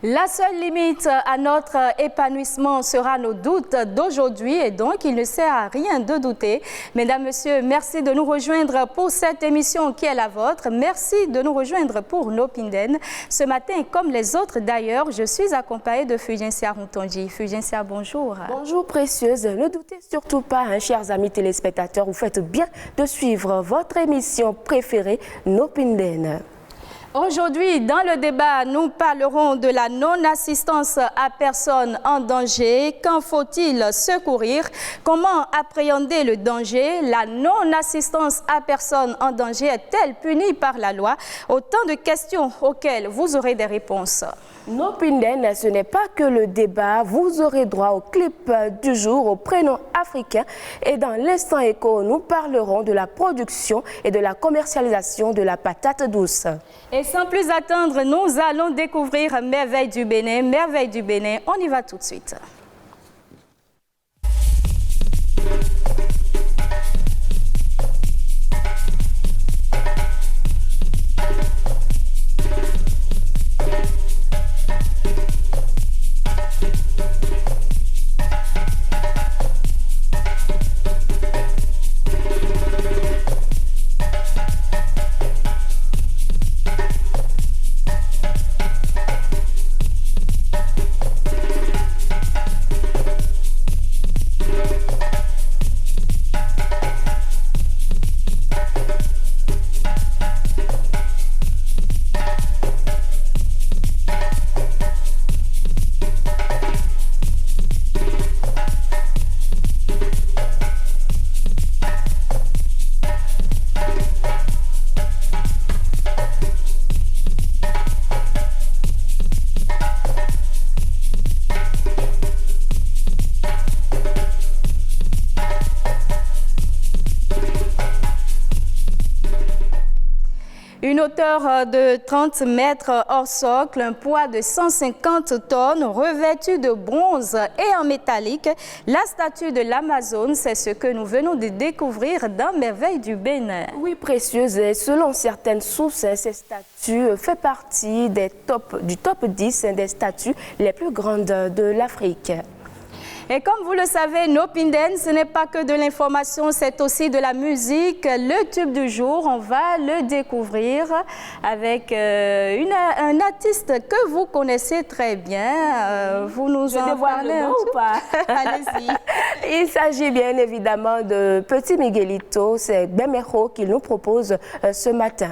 La seule limite à notre épanouissement sera nos doutes d'aujourd'hui et donc il ne sert à rien de douter. Mesdames, Messieurs, merci de nous rejoindre pour cette émission qui est la vôtre. Merci de nous rejoindre pour Nopinden. Ce matin, comme les autres d'ailleurs, je suis accompagnée de Fulgensia Rontonji. Fulgensia, bonjour. Bonjour précieuse. Ne doutez surtout pas, hein, chers amis téléspectateurs, vous faites bien de suivre votre émission préférée, Nopinden. Aujourd'hui, dans le débat, nous parlerons de la non-assistance à personnes en danger. Quand faut-il secourir? Comment appréhender le danger? La non-assistance à personnes en danger est-elle punie par la loi? Autant de questions auxquelles vous aurez des réponses. Nopinden, ce n'est pas que le débat. Vous aurez droit au clip du jour, au prénom africain. Et dans l'instant écho, nous parlerons de la production et de la commercialisation de la patate douce. Et sans plus attendre, nous allons découvrir Merveille du Bénin. Merveille du Bénin, on y va tout de suite. Une hauteur de 30 mètres hors socle, un poids de 150 tonnes, revêtue de bronze et en métallique. La statue de l'Amazone, c'est ce que nous venons de découvrir dans Merveille du Bénin. Oui, précieuse, et selon certaines sources, ces statues font partie du top 10 des statues les plus grandes de l'Afrique. Et comme vous le savez, Nopinden, ce n'est pas que de l'information, c'est aussi de la musique. Le tube du jour, on va le découvrir avec un artiste que vous connaissez très bien. Vous nous en parlez un ou pas? Allez-y. Il s'agit bien évidemment de Petit Miguelito. C'est Bemejo qui nous propose ce matin.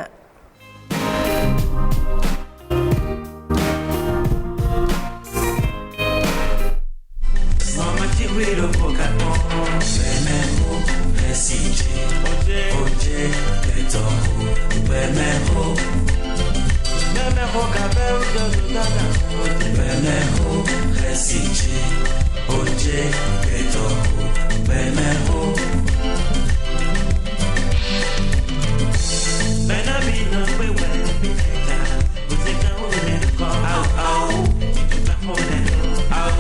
Wilo pokapo, Bemejo, Resije, Oje, Letoho, Bemejo, Bemejo, Kabel, Dodada, Bemejo, Resije, Oje, Letoho, Bemejo. Benabina, Wewe, Bineta, Uzeka, Umeneko, Au, Au, Itamoneko, Au.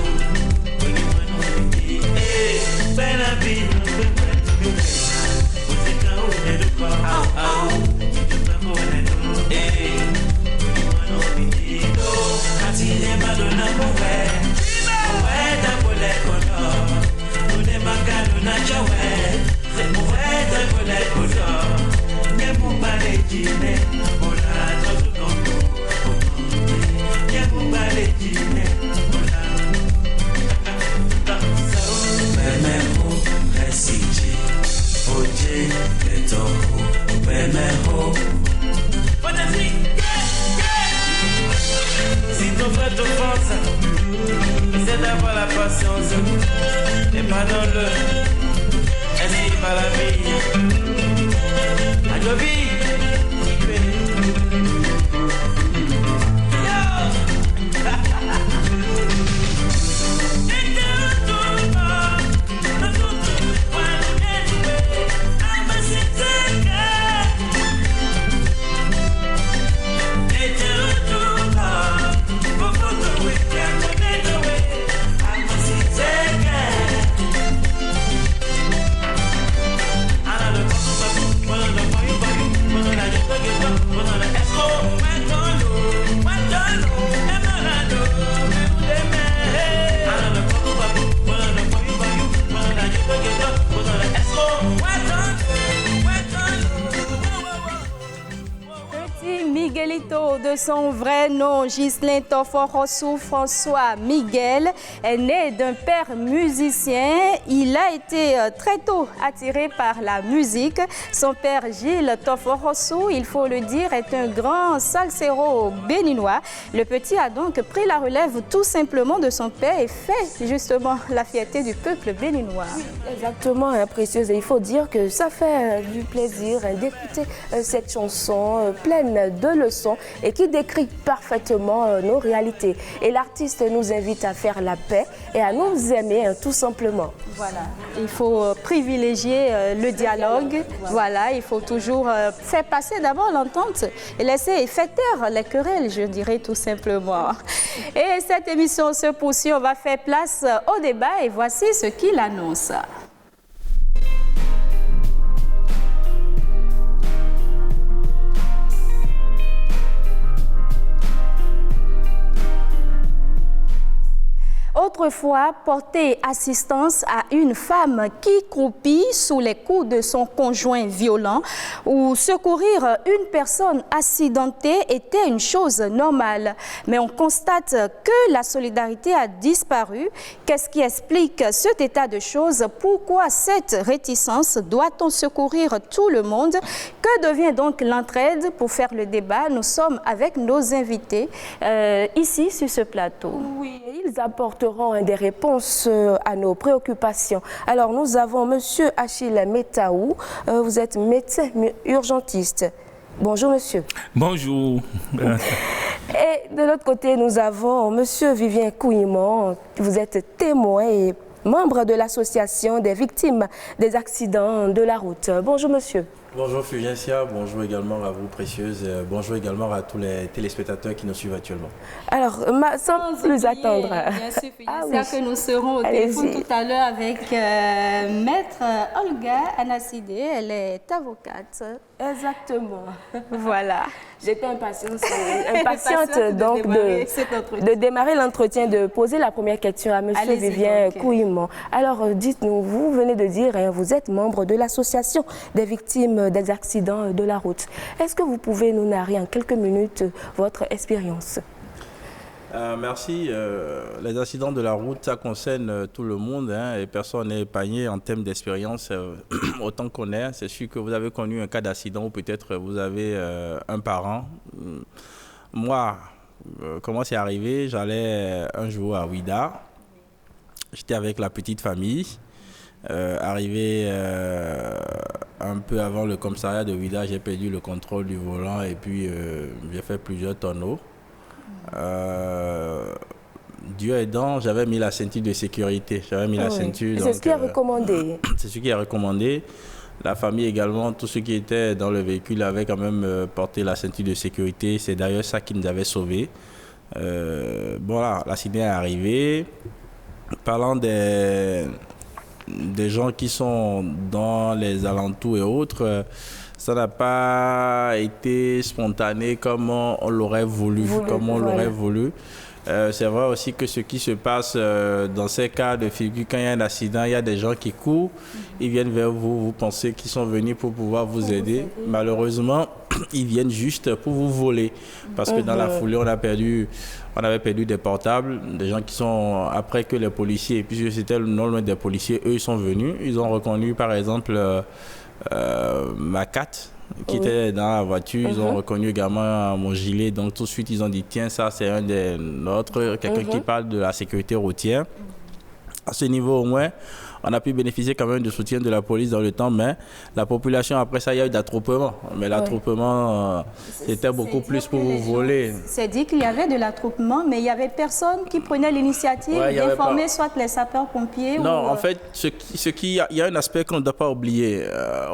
Si ton frère te force, essaie d'avoir la patience. Et pardonne-le, ainsi va la vie. Adobe, Miguelito, de son vrai nom, Ghislain Toforossou François Miguel, est né d'un père musicien. Il a été très tôt attiré par la musique. Son père Gilles Toforossou, il faut le dire, est un grand salsero béninois. Le petit a donc pris la relève tout simplement de son père et fait justement la fierté du peuple béninois. Exactement, précieuse. Et il faut dire que ça fait du plaisir d'écouter cette chanson pleine de leçons et qui décrit parfaitement nos réalités. Et l'artiste nous invite à faire la paix et à nous aimer tout simplement. Voilà, il faut privilégier le dialogue. Voilà, il faut toujours faire passer d'abord l'entente et laisser faire taire les querelles, je dirais tout simplement. Et cette émission se poursuit, on va faire place au débat et voici ce qu'il annonce. Autrefois, porter assistance à une femme qui croupit sous les coups de son conjoint violent ou secourir une personne accidentée était une chose normale. Mais on constate que la solidarité a disparu. Qu'est-ce qui explique cet état de choses? Pourquoi cette réticence? Doit-on secourir tout le monde? Que devient donc l'entraide? Pour faire le débat, nous sommes avec nos invités ici sur ce plateau. Oui, ils apporteront des réponses à nos préoccupations. Alors, nous avons M. Achille Metaou. Vous êtes médecin urgentiste. Bonjour, monsieur. Bonjour. Et de l'autre côté, nous avons M. Vivien Kouimon. Vous êtes témoin et membre de l'association des victimes des accidents de la route. Bonjour, monsieur. Bonjour Fulgencia, bonjour également à vous Précieuse, bonjour également à tous les téléspectateurs qui nous suivent actuellement. Alors, sans plus attendre. Bien sûr, que nous serons au téléphone tout à l'heure avec Maître Olga Anassidé, elle est avocate. Exactement. Voilà. J'étais impatiente donc de démarrer l'entretien, de poser la première question à M. Vivien Kouimon. Alors, dites-nous, vous venez de dire, vous êtes membre de l'association des victimes des accidents de la route. Est-ce que vous pouvez nous narrer en quelques minutes votre expérience? Merci. Les accidents de la route, ça concerne tout le monde et personne n'est épargné en termes d'expérience. Autant qu'on est, c'est sûr que vous avez connu un cas d'accident ou peut-être vous avez un parent. Moi, comment c'est arrivé? J'allais un jour à Ouida. J'étais avec la petite famille. Arrivé un peu avant le commissariat de Ouida, j'ai perdu le contrôle du volant et puis j'ai fait plusieurs tonneaux. Dieu aidant, j'avais mis la ceinture de sécurité. La ceinture. C'est ce qui est recommandé. C'est ce qui est recommandé. La famille également, tous ceux qui étaient dans le véhicule avaient quand même porté la ceinture de sécurité. C'est d'ailleurs ça qui nous avait sauvés. Voilà, l'accident est arrivé. Parlant des gens qui sont dans les alentours et autres, ça n'a pas été spontané comme on l'aurait voulu. C'est vrai aussi que ce qui se passe dans ces cas de figure, quand il y a un accident, il y a des gens qui courent, ils viennent vers vous, vous pensez qu'ils sont venus pour pouvoir vous aider. Malheureusement, ils viennent juste pour vous voler. Parce que dans la foulée, on avait perdu des portables, des gens qui sont, après que les policiers, puisque c'était non loin des policiers, eux, ils sont venus, ils ont reconnu par exemple ma carte qui était dans la voiture, ils ont reconnu également mon gilet, donc tout de suite ils ont dit tiens, ça c'est un des nôtres, quelqu'un qui parle de la sécurité routière. À ce niveau au moins, on a pu bénéficier quand même du soutien de la police dans le temps, mais la population, après ça, il y a eu d'attroupement. Mais l'attroupement, c'était beaucoup plus pour vous voler. C'est dit qu'il y avait de l'attroupement, mais il n'y avait personne qui prenait l'initiative d'informer soit les sapeurs-pompiers. Non, en fait, il y a un aspect qu'on ne doit pas oublier.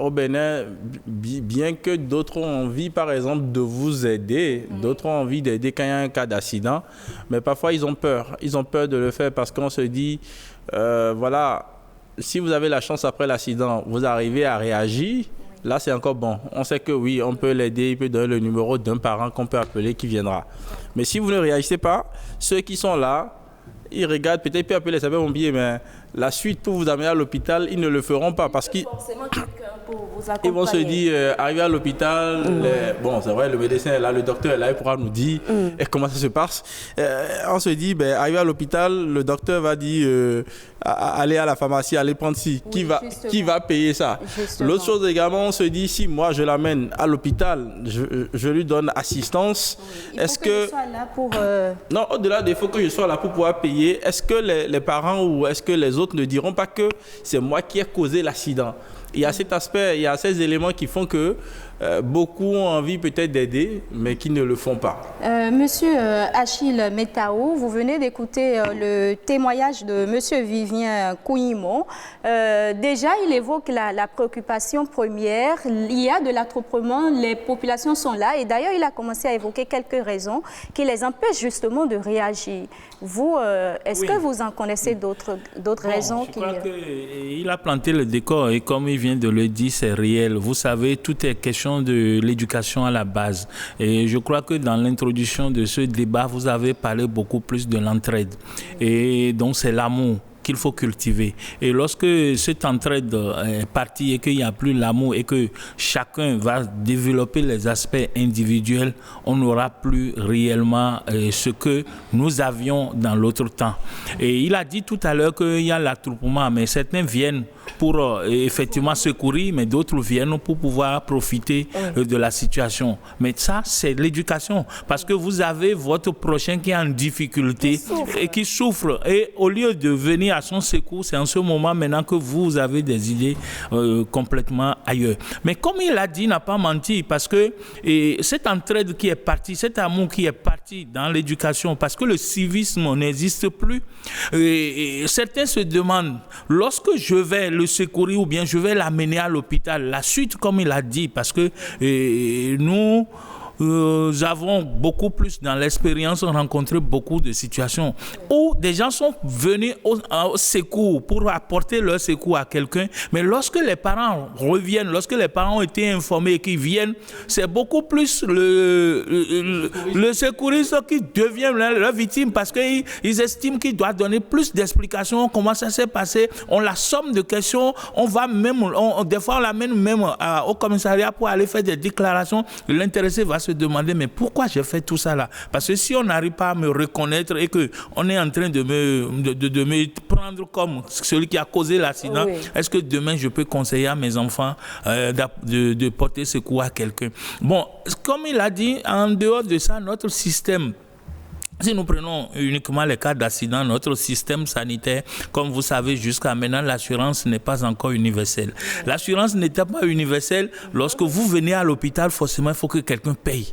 Au Bénin, bien que d'autres ont envie, par exemple, de vous aider, d'autres ont envie d'aider quand il y a un cas d'accident, mais parfois ils ont peur. Ils ont peur de le faire parce qu'on se dit, voilà, si vous avez la chance après l'accident, vous arrivez à réagir, là c'est encore bon. On sait que oui, on peut l'aider, il peut donner le numéro d'un parent qu'on peut appeler qui viendra. Mais si vous ne réagissez pas, ceux qui sont là, ils regardent, peut-être ils peuvent appeler les sapeurs-pompiers, mais la suite pour vous amener à l'hôpital, ils ne le feront pas parce qu'ils vont se dire, arriver à l'hôpital, bon c'est vrai, le médecin est là, le docteur est là, il pourra nous dire comment ça se passe. On se dit, arriver à l'hôpital, le docteur va dire, aller à la pharmacie, aller prendre ci, qui va payer ça. L'autre chose également, on se dit, si moi je l'amène à l'hôpital, je lui donne assistance. Est-ce que je sois là pour... Non, au-delà des faut que je sois là pour pouvoir payer, est-ce que les parents ou est-ce que les autres ne diront pas que c'est moi qui ai causé l'accident? Il y a cet aspect, il y a ces éléments qui font que beaucoup ont envie peut-être d'aider, mais qui ne le font pas. Monsieur Achille Metao, vous venez d'écouter le témoignage de Monsieur Vivien Kouimon. Déjà, il évoque la préoccupation première. Il y a de l'attroupement, les populations sont là. Et d'ailleurs, il a commencé à évoquer quelques raisons qui les empêchent justement de réagir. Vous, est-ce que vous en connaissez d'autres raisons? Je crois qu'il a planté le décor et comme il vient de le dire, c'est réel. Vous savez, tout est question de l'éducation à la base. Et je crois que dans l'introduction de ce débat, vous avez parlé beaucoup plus de l'entraide. Et donc, c'est l'amour qu'il faut cultiver. Et lorsque cette entraide est partie et qu'il n'y a plus l'amour et que chacun va développer les aspects individuels, on n'aura plus réellement ce que nous avions dans l'autre temps. Et il a dit tout à l'heure qu'il y a l'attroupement, mais certains viennent pour effectivement secourir, mais d'autres viennent pour pouvoir profiter de la situation. Mais ça, c'est l'éducation. Parce que vous avez votre prochain qui est en difficulté et qui souffre. Et au lieu de venir à son secours, c'est en ce moment maintenant que vous avez des idées complètement ailleurs. Mais comme il a dit, il n'a pas menti, parce que cette entraide qui est partie, cet amour qui est parti dans l'éducation, parce que le civisme n'existe plus, certains se demandent, lorsque je vais le secourir ou bien je vais l'amener à l'hôpital, la suite, comme il a dit, parce que nous avons beaucoup plus dans l'expérience rencontré beaucoup de situations où des gens sont venus au secours pour apporter leur secours à quelqu'un, mais lorsque les parents reviennent, lorsque les parents ont été informés et qu'ils viennent, c'est beaucoup plus le secouriste qui devient leur victime parce qu'ils estiment qu'il doit donner plus d'explications, comment ça s'est passé, on la somme de questions, on va même, des fois on l'amène même au commissariat pour aller faire des déclarations, l'intéressé va se demander mais pourquoi j'ai fait tout ça là, parce que si on n'arrive pas à me reconnaître et que on est en train de me prendre comme celui qui a causé l'accident, est-ce que demain je peux conseiller à mes enfants de porter secours à quelqu'un? Bon, comme il a dit, en dehors de ça, notre système, si nous prenons uniquement les cas d'accident, notre système sanitaire, comme vous savez, jusqu'à maintenant, l'assurance n'est pas encore universelle. L'assurance n'était pas universelle. Lorsque vous venez à l'hôpital, forcément, il faut que quelqu'un paye.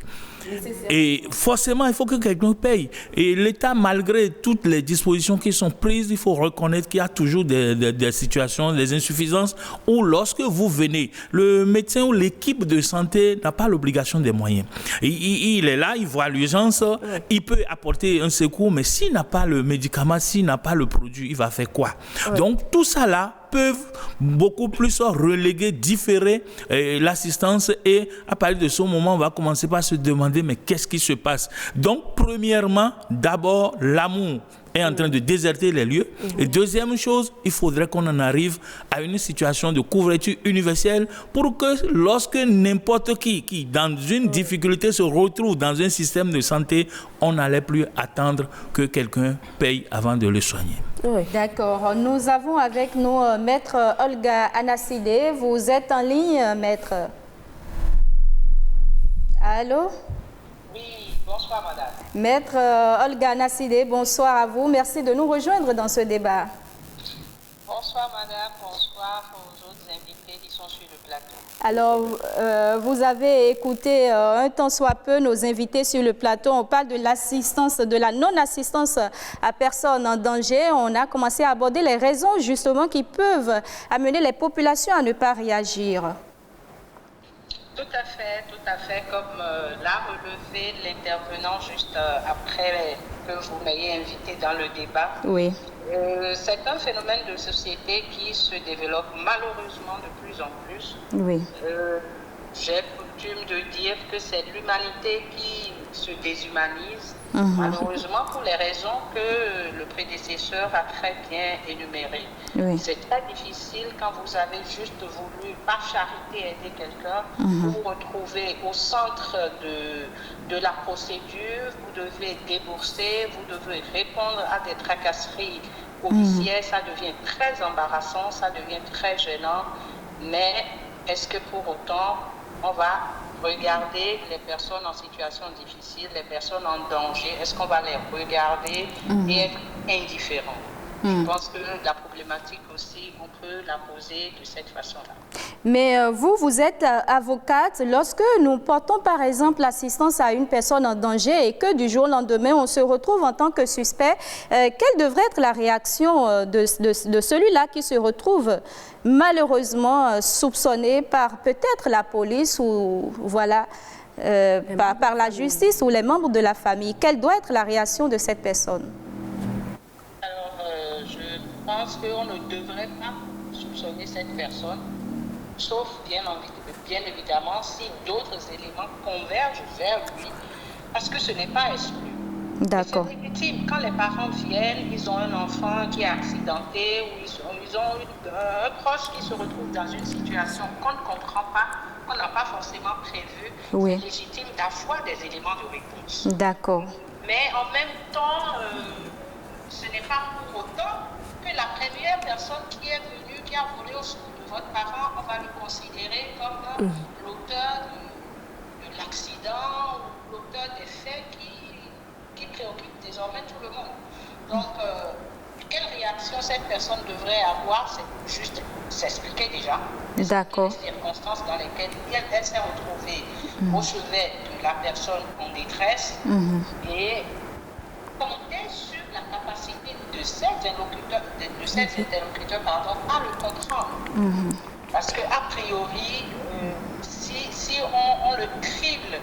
Et forcément, il faut que quelqu'un paye. Et l'État, malgré toutes les dispositions qui sont prises, il faut reconnaître qu'il y a toujours des situations, des insuffisances, où lorsque vous venez, le médecin ou l'équipe de santé n'a pas l'obligation des moyens. Il est là, il voit l'urgence, il peut apporter un secours, mais s'il n'a pas le médicament, s'il n'a pas le produit, il va faire quoi? Donc tout ça là, peuvent beaucoup plus reléguer, différer l'assistance, et à partir de ce moment, on va commencer par se demander mais qu'est-ce qui se passe? Donc premièrement, d'abord l'amour est en train de déserter les lieux. Et deuxième chose, il faudrait qu'on en arrive à une situation de couverture universelle pour que lorsque n'importe qui dans une difficulté se retrouve dans un système de santé, on n'allait plus attendre que quelqu'un paye avant de le soigner. Oui. D'accord. Nous avons avec nous Maître Olga Anacide. Vous êtes en ligne, Maître? Allô? Oui, bonsoir madame. Maître Olga Anacide, bonsoir à vous. Merci de nous rejoindre dans ce débat. Bonsoir madame, bonsoir aux autres invités qui sont sur le plateau. Alors, vous avez écouté un tant soit peu nos invités sur le plateau. On parle de l'assistance, de la non-assistance à personnes en danger. On a commencé à aborder les raisons justement qui peuvent amener les populations à ne pas réagir. Tout à fait, comme l'a relevé l'intervenant juste après que vous m'ayez invité dans le débat. Oui. C'est un phénomène de société qui se développe malheureusement de plus en plus. Oui. j'ai coutume de dire que c'est l'humanité qui se déshumanise, malheureusement pour les raisons que le prédécesseur a très bien énumérées. Oui. C'est très difficile quand vous avez juste voulu, par charité, aider quelqu'un, vous vous retrouvez au centre de la procédure, vous devez débourser, vous devez répondre à des tracasseries policières, ça devient très embarrassant, ça devient très gênant, mais est-ce que pour autant on va regarder les personnes en situation difficile, les personnes en danger, est-ce qu'on va les regarder et être indifférents? Je pense que la problématique aussi, on peut la poser de cette façon-là. Mais vous êtes avocate. Lorsque nous portons par exemple l'assistance à une personne en danger et que du jour au lendemain, on se retrouve en tant que suspect, quelle devrait être la réaction de celui-là qui se retrouve malheureusement soupçonné par peut-être la police ou voilà, par la justice ou les membres de la famille? Quelle doit être la réaction de cette personne? Je pense qu'on ne devrait pas soupçonner cette personne, sauf bien évidemment si d'autres éléments convergent vers lui, parce que ce n'est pas exclu. D'accord. C'est légitime. Quand les parents viennent, ils ont un enfant qui est accidenté, ou ils ont un proche qui se retrouve dans une situation qu'on ne comprend pas, qu'on n'a pas forcément prévue, oui. C'est légitime d'avoir des éléments de réponse. D'accord. Mais en même temps, ce n'est pas pour autant que la première personne qui est venue, qui a volé au secours de votre parent, on va le considérer comme l'auteur de l'accident ou l'auteur des faits qui préoccupent désormais tout le monde. Donc, quelle réaction cette personne devrait avoir? C'est juste s'expliquer déjà. D'accord. Les circonstances dans lesquelles elle s'est retrouvée au chevet de la personne en détresse et compter sur la capacité de ces interlocuteurs, à le comprendre. Parce qu'a priori, si on le crible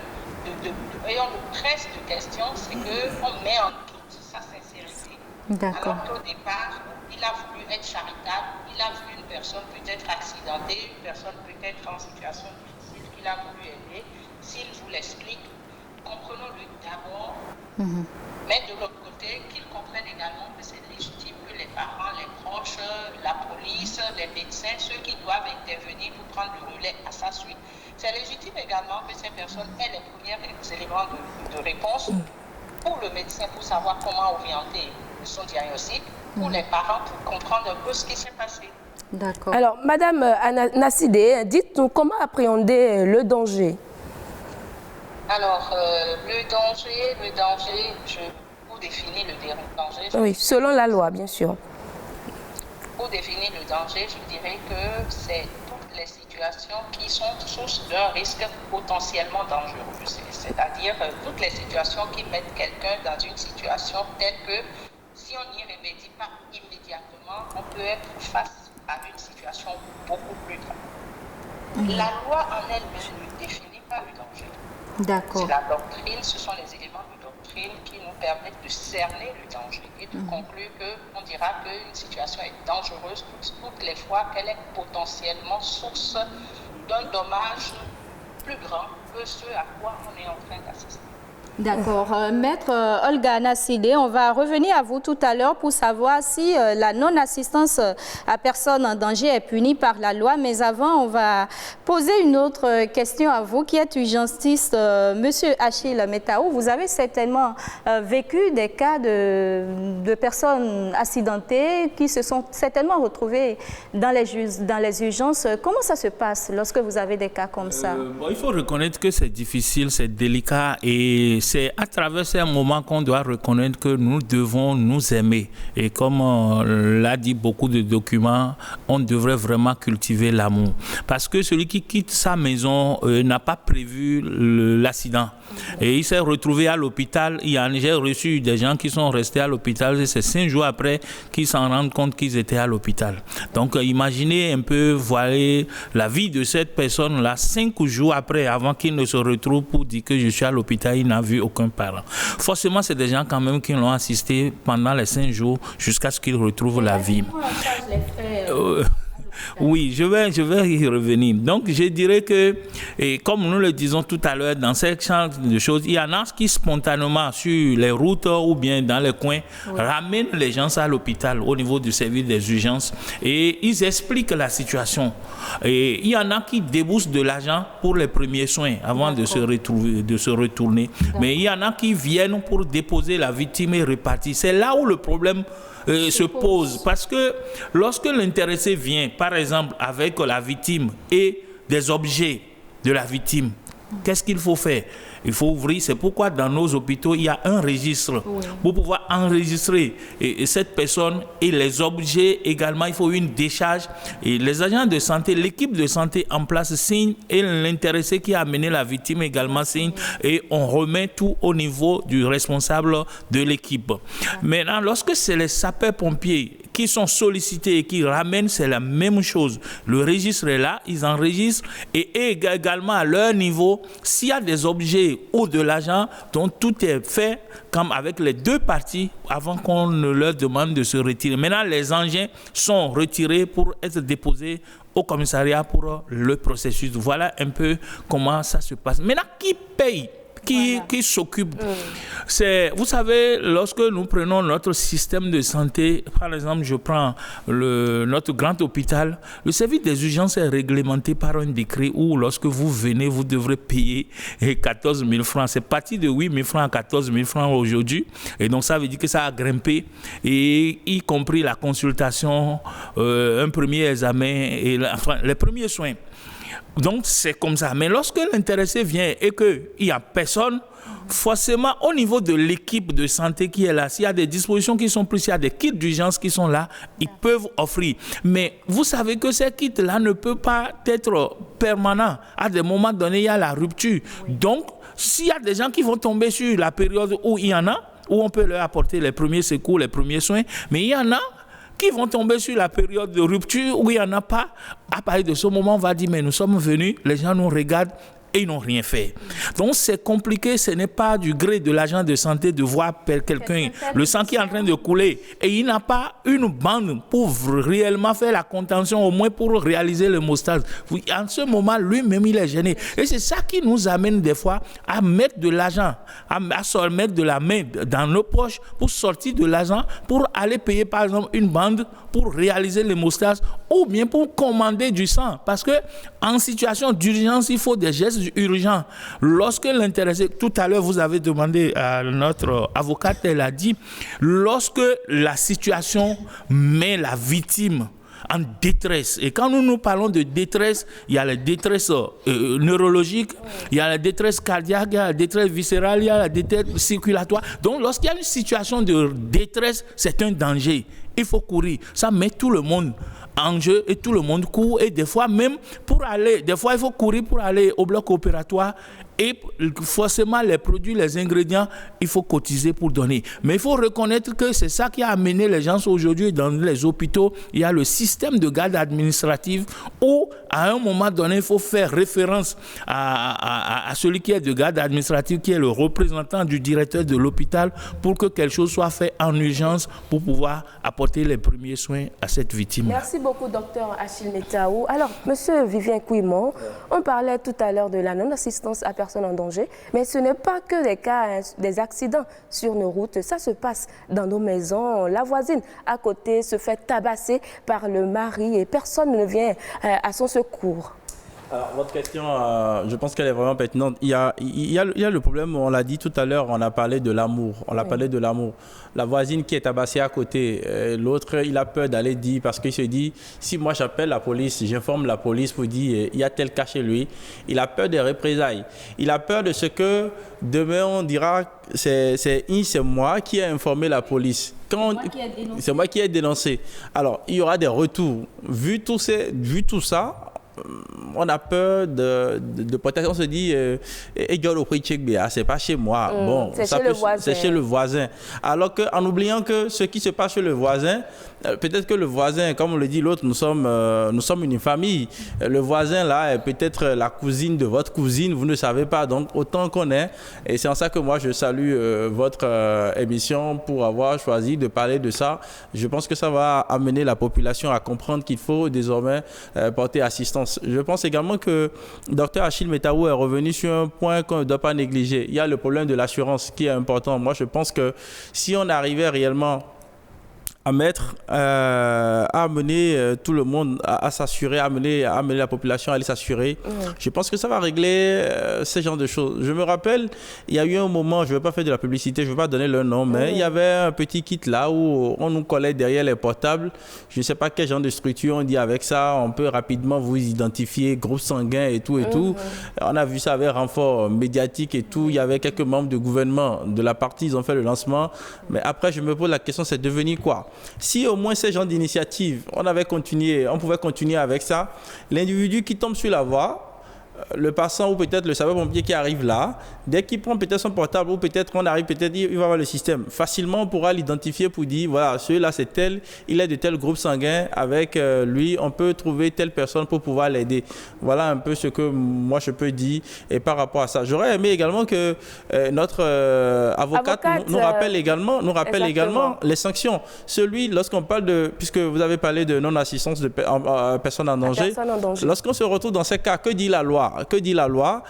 et on le presse de questions, c'est qu'on met en doute sa sincérité. Alors qu'au départ, il a voulu être charitable, il a vu une personne peut-être accidentée, une personne peut-être en situation difficile, qu'il a voulu aider. S'il vous l'explique, comprenons-le d'abord, mais de l'autre côté, qu'ils comprennent également que c'est légitime que les parents, les proches, la police, les médecins, ceux qui doivent intervenir pour prendre le relais à sa suite, c'est légitime également que ces personnes aient les premiers éléments de réponse pour le médecin, pour savoir comment orienter son diagnostic, pour les parents, pour comprendre un peu ce qui s'est passé. D'accord. Alors, Madame Nassidé, dites-nous comment appréhender le danger? Alors, le danger, je vous définis le danger. Oui, selon la loi, bien sûr. Pour définir le danger, je dirais que c'est toutes les situations qui sont source d'un risque potentiellement dangereux. C'est-à-dire toutes les situations qui mettent quelqu'un dans une situation telle que si on n'y remédie pas immédiatement, on peut être face à une situation beaucoup plus grave. La loi en elle-même ne définit pas le danger. D'accord. C'est la doctrine, ce sont les éléments de doctrine qui nous permettent de cerner le danger et de conclure qu'on dira qu'une situation est dangereuse toutes les fois qu'elle est potentiellement source d'un dommage plus grand que ce à quoi on est en train d'assister. D'accord. Maître Olga Nassidé, on va revenir à vous tout à l'heure pour savoir si la non-assistance à personne en danger est punie par la loi. Mais avant, on va poser une autre question à vous qui êtes urgentiste. Monsieur Achille Metao, vous avez certainement vécu des cas de personnes accidentées qui se sont certainement retrouvées dans les urgences. Comment ça se passe lorsque vous avez des cas comme ça? Il faut reconnaître que c'est difficile, c'est délicat et c'est à travers ces moments qu'on doit reconnaître que nous devons nous aimer. Et comme l'a dit beaucoup de documents, on devrait vraiment cultiver l'amour. Parce que celui qui quitte sa maison n'a pas prévu l'accident. Et il s'est retrouvé à l'hôpital. J'ai reçu des gens qui sont restés à l'hôpital. C'est 5 jours après qu'ils s'en rendent compte qu'ils étaient à l'hôpital. Donc imaginez un peu, voilà la vie de cette personne-là 5 jours après, avant qu'il ne se retrouve pour dire que je suis à l'hôpital, il n'a vu aucun parent. Forcément, c'est des gens quand même qui l'ont assisté pendant les 5 jours jusqu'à ce qu'ils retrouvent la vie. Oui, je vais y revenir. Donc, je dirais que, et comme nous le disons tout à l'heure, dans ces champs de choses, il y en a qui spontanément sur les routes ou bien dans les coins ramènent les gens à l'hôpital au niveau du service des urgences et ils expliquent la situation. Et il y en a qui déboursent de l'argent pour les premiers soins avant de se retourner. Mais il y en a qui viennent pour déposer la victime et repartir. C'est là où le problème se pose. Parce que lorsque l'intéressé vient, par exemple, avec la victime et des objets de la victime, qu'est-ce qu'il faut faire? Il faut ouvrir. C'est pourquoi dans nos hôpitaux, il y a un registre pour pouvoir enregistrer cette personne et les objets également. Il faut une décharge. Et les agents de santé, l'équipe de santé en place signe et l'intéressé qui a amené la victime également signe et on remet tout au niveau du responsable de l'équipe. Maintenant, lorsque c'est les sapeurs-pompiers qui sont sollicités et qui ramènent, c'est la même chose. Le registre est là, ils enregistrent et également à leur niveau, s'il y a des objets ou de l'argent dont tout est fait comme avec les deux parties avant qu'on ne leur demande de se retirer. Maintenant, les engins sont retirés pour être déposés au commissariat pour le processus. Voilà un peu comment ça se passe. Maintenant, qui paye? Qui s'occupe. Vous savez, lorsque nous prenons notre système de santé, par exemple, je prends notre grand hôpital, le service des urgences est réglementé par un décret où lorsque vous venez, vous devrez payer 14 000 francs. C'est parti de 8 000 francs à 14 000 francs aujourd'hui. Et donc, ça veut dire que ça a grimpé, et y compris la consultation, un premier examen et les premiers soins. Donc, c'est comme ça. Mais lorsque l'intéressé vient et qu'il n'y a personne, forcément, au niveau de l'équipe de santé qui est là, s'il y a des dispositions qui sont prises, s'il y a des kits d'urgence qui sont là, ils peuvent offrir. Mais vous savez que ces kits-là ne peuvent pas être permanents. À des moments donnés, il y a la rupture. Donc, s'il y a des gens qui vont tomber sur la période où il y en a, où on peut leur apporter les premiers secours, les premiers soins, mais il y en a qui vont tomber sur la période de rupture où il n'y en a pas. À partir de ce moment, on va dire, mais nous sommes venus, les gens nous regardent et ils n'ont rien fait. Donc c'est compliqué, ce n'est pas du gré de l'agent de santé de voir quelqu'un, le sang qui est en train de couler, et il n'a pas une bande pour réellement faire la contention, au moins pour réaliser l'hémostase. En ce moment, lui-même, il est gêné. Et c'est ça qui nous amène des fois à mettre de l'argent, à se mettre de la main dans nos poches pour sortir de l'argent, pour aller payer par exemple une bande pour réaliser l'hémostase ou bien pour commander du sang. Parce que en situation d'urgence, il faut des gestes urgents. Lorsque l'intéressé, tout à l'heure vous avez demandé à notre avocate, elle a dit, lorsque la situation met la victime en détresse. Et quand nous parlons de détresse, il y a la détresse neurologique, il y a la détresse cardiaque, il y a la détresse viscérale, il y a la détresse circulatoire. Donc lorsqu'il y a une situation de détresse, c'est un danger. Il faut courir. Ça met tout le monde en jeu et tout le monde court. Et des fois, même pour aller, des fois, il faut courir pour aller au bloc opératoire. Et forcément, les produits, les ingrédients, il faut cotiser pour donner. Mais il faut reconnaître que c'est ça qui a amené les gens aujourd'hui dans les hôpitaux. Il y a le système de garde administrative où, à un moment donné, il faut faire référence à celui qui est de garde administrative, qui est le représentant du directeur de l'hôpital, pour que quelque chose soit fait en urgence pour pouvoir apporter les premiers soins à cette victime. Merci beaucoup, docteur Achille Metaou. Alors, monsieur Vivien Kouimon, on parlait tout à l'heure de la non-assistance à personne en danger, mais ce n'est pas que des cas, des accidents sur nos routes. Ça se passe dans nos maisons. La voisine à côté se fait tabasser par le mari et personne ne vient à son secours. Alors, votre question, je pense qu'elle est vraiment pertinente. Il y a le problème, on l'a dit tout à l'heure, on a parlé de l'amour. Parlé de l'amour. La voisine qui est tabassée à côté, l'autre, il a peur d'aller dire, parce qu'il se dit, si moi j'appelle la police, j'informe la police pour dire, il y a tel cas chez lui, il a peur des représailles. Il a peur de ce que demain on dira, c'est moi qui ai informé la police. C'est moi qui ai dénoncé. Alors, il y aura des retours. Vu tout ça, on a peur de protection. On se dit, c'est pas chez moi. Bon, c'est chez le voisin. C'est chez le voisin. Alors qu'en oubliant que ce qui se passe chez le voisin, peut-être que le voisin, comme on le dit l'autre, nous sommes une famille. Le voisin là est peut-être la cousine de votre cousine, vous ne savez pas. Donc autant qu'on est. Et c'est en ça que moi je salue votre émission pour avoir choisi de parler de ça. Je pense que ça va amener la population à comprendre qu'il faut désormais porter assistance. Je pense également que Dr Achille Metaou est revenu sur un point qu'on ne doit pas négliger. Il y a le problème de l'assurance qui est important. Moi je pense que si on arrivait réellement à amener tout le monde à s'assurer, à amener la population à aller s'assurer. Je pense que ça va régler ce genre de choses. Je me rappelle, il y a eu un moment, je ne vais pas faire de la publicité, je ne vais pas donner le nom, mais il y avait un petit kit là où on nous collait derrière les portables. Je ne sais pas quel genre de structure on dit avec ça. On peut rapidement vous identifier, groupe sanguin et tout et tout. On a vu ça avec renfort médiatique et tout. Il y avait quelques membres du gouvernement de la partie, ils ont fait le lancement. Mais après, je me pose la question, c'est devenu quoi? Si au moins ces gens d'initiative, on pouvait continuer avec ça, l'individu qui tombe sur la voie, le passant ou peut-être le sapeur-pompier qui arrive là, dès qu'il prend peut-être son portable ou peut-être on arrive, peut-être il va avoir le système. Facilement, on pourra l'identifier pour dire, voilà, celui-là c'est tel, il est de tel groupe sanguin, avec lui, on peut trouver telle personne pour pouvoir l'aider. Voilà un peu ce que moi je peux dire. Et par rapport à ça, j'aurais aimé également que notre avocate nous rappelle également les sanctions. Lorsqu'on parle de, puisque vous avez parlé de non-assistance de personnes en danger, lorsqu'on se retrouve dans ces cas, que dit la loi? Que dit la loi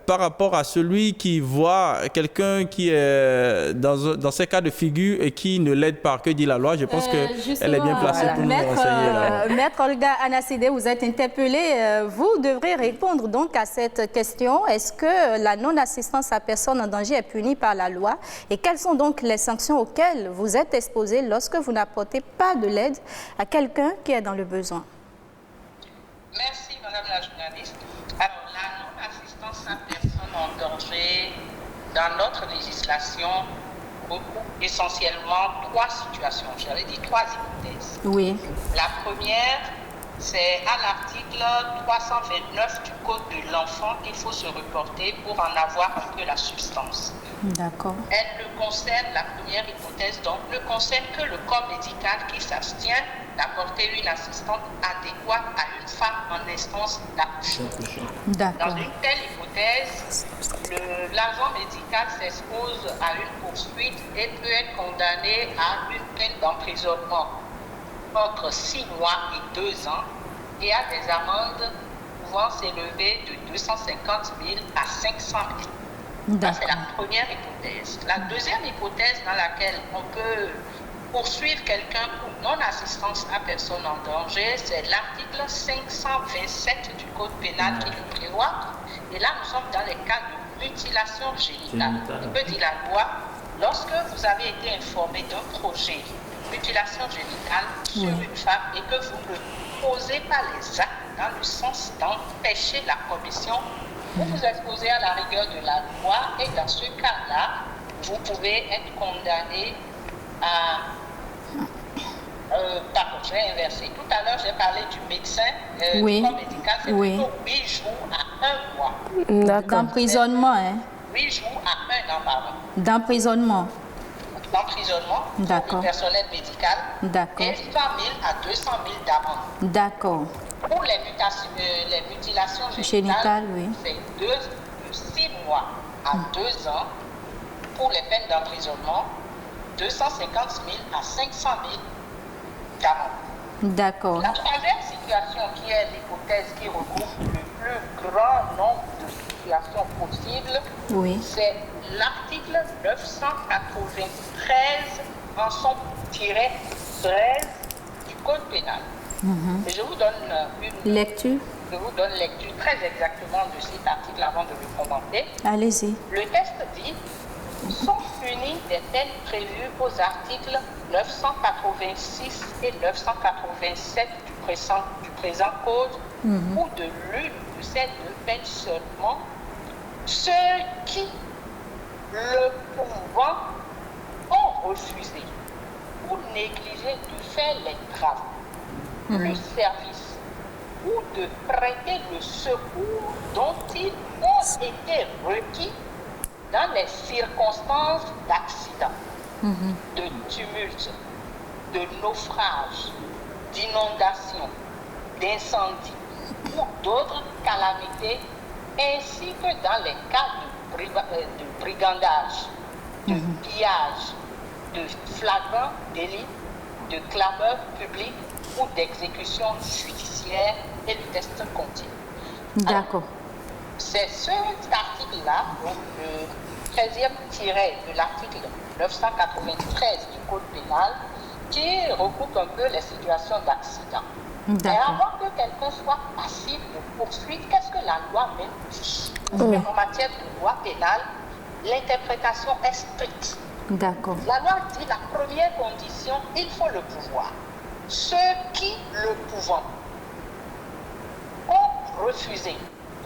par rapport à celui qui voit quelqu'un qui est dans ces cas de figure et qui ne l'aide pas? Que dit la loi? Je pense qu'elle est bien placée pour nous renseigner. Maître Olga Anasidé, vous êtes interpellée. Vous devrez répondre donc à cette question. Est-ce que la non-assistance à personne en danger est punie par la loi? Et quelles sont donc les sanctions auxquelles vous êtes exposé lorsque vous n'apportez pas de l'aide à quelqu'un qui est dans le besoin? Merci, Madame la journaliste. Alors, la non-assistance à personne en danger, dans notre législation, regroupe essentiellement trois situations. J'avais dit trois hypothèses. Oui. La première, c'est à l'article 329 du Code de l'enfant qu'il faut se reporter pour en avoir un peu la substance. D'accord. Elle ne concerne, la première hypothèse, donc, ne concerne que le corps médical qui s'abstient d'apporter une assistance adéquate à une femme en instance d'accouchement. Dans une telle hypothèse, l'agent médical s'expose à une poursuite et peut être condamné à une peine d'emprisonnement entre 6 mois et 2 ans et à des amendes pouvant s'élever de 250 000 à 500 000. Ça, c'est la première hypothèse. La deuxième hypothèse dans laquelle on peut poursuivre quelqu'un pour non-assistance à personne en danger, c'est l'article 527 du Code pénal qui le prévoit. Et là, nous sommes dans les cas de mutilation génitale. Il peut dire la loi, lorsque vous avez été informé d'un projet de mutilation génitale sur une femme et que vous ne posez pas les actes dans le sens d'empêcher la commission, vous vous exposez à la rigueur de la loi et dans ce cas-là, vous pouvez être condamné à... pardon, je vais inverser. Tout à l'heure, j'ai parlé du médecin, du corps médical, c'est plutôt 8 jours à 1 mois. D'accord. D'emprisonnement, hein? 8 jours à 1 an, pardon. D'emprisonnement. D'emprisonnement pour le personnel médical. D'accord. Et 100 000 à 200 000 d'amende. D'accord. Pour les mutilations génitales, c'est de 6 mois à 2 ans. Pour les peines d'emprisonnement, 250 000 à 500 000 d'amende. D'accord. La troisième situation, qui est l'hypothèse qui regroupe le plus grand nombre de situations possibles, c'est l'article 993 en son -13 du Code pénal. Et je vous donne une lecture. Je vous donne lecture très exactement de cet article avant de le commenter. Allez-y. Le texte dit: sont punis des peines prévues aux articles 986 et 987 du présent code ou de l'une de ces deux peines seulement, ceux qui, le pouvant, ont refusé ou négligé de faire les travaux, le service ou de prêter le secours dont ils ont été requis dans les circonstances d'accident, de tumulte, de naufrage, d'inondation, d'incendie ou d'autres calamités, ainsi que dans les cas de brigandage, de pillage, de flagrant délit, de clameur publique ou d'exécution judiciaire et le test continu. D'accord. C'est cet article-là, donc le 13e tiret de l'article 993 du Code pénal, qui recoupe un peu les situations d'accident. Et avant que quelqu'un soit passible de poursuite, qu'est-ce que la loi même dit? En matière de loi pénale, l'interprétation est stricte. D'accord. La loi dit la première condition, il faut le pouvoir. Ceux qui, le pouvant, ont refusé,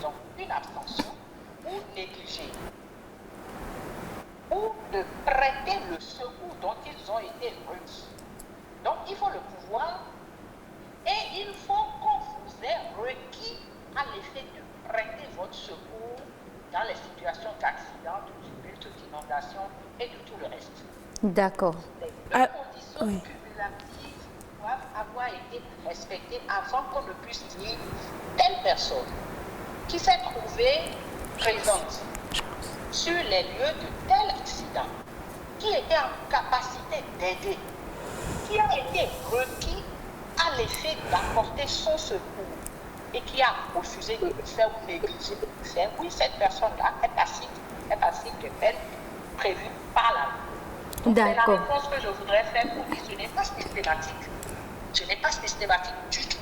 donc une abstention ou négligé, ou de prêter le secours dont ils ont été requis. Donc il faut le pouvoir et il faut qu'on vous ait requis à l'effet de prêter votre secours dans les situations d'accident, de tumulte, d'inondation et de tout le reste. D'accord. Les deux conditions cumulatives doivent avoir été respectées avant qu'on ne puisse dire telle personne qui s'est trouvée présente sur les lieux de tel accident, qui était en capacité d'aider, qui a été requis à l'effet d'apporter son secours et qui a refusé de le faire ou négligé de le faire, oui, cette personne-là est passible de peine prévue par la loi. C'est la réponse que je voudrais faire pour dire, ce n'est pas systématique. Ce n'est pas systématique du tout.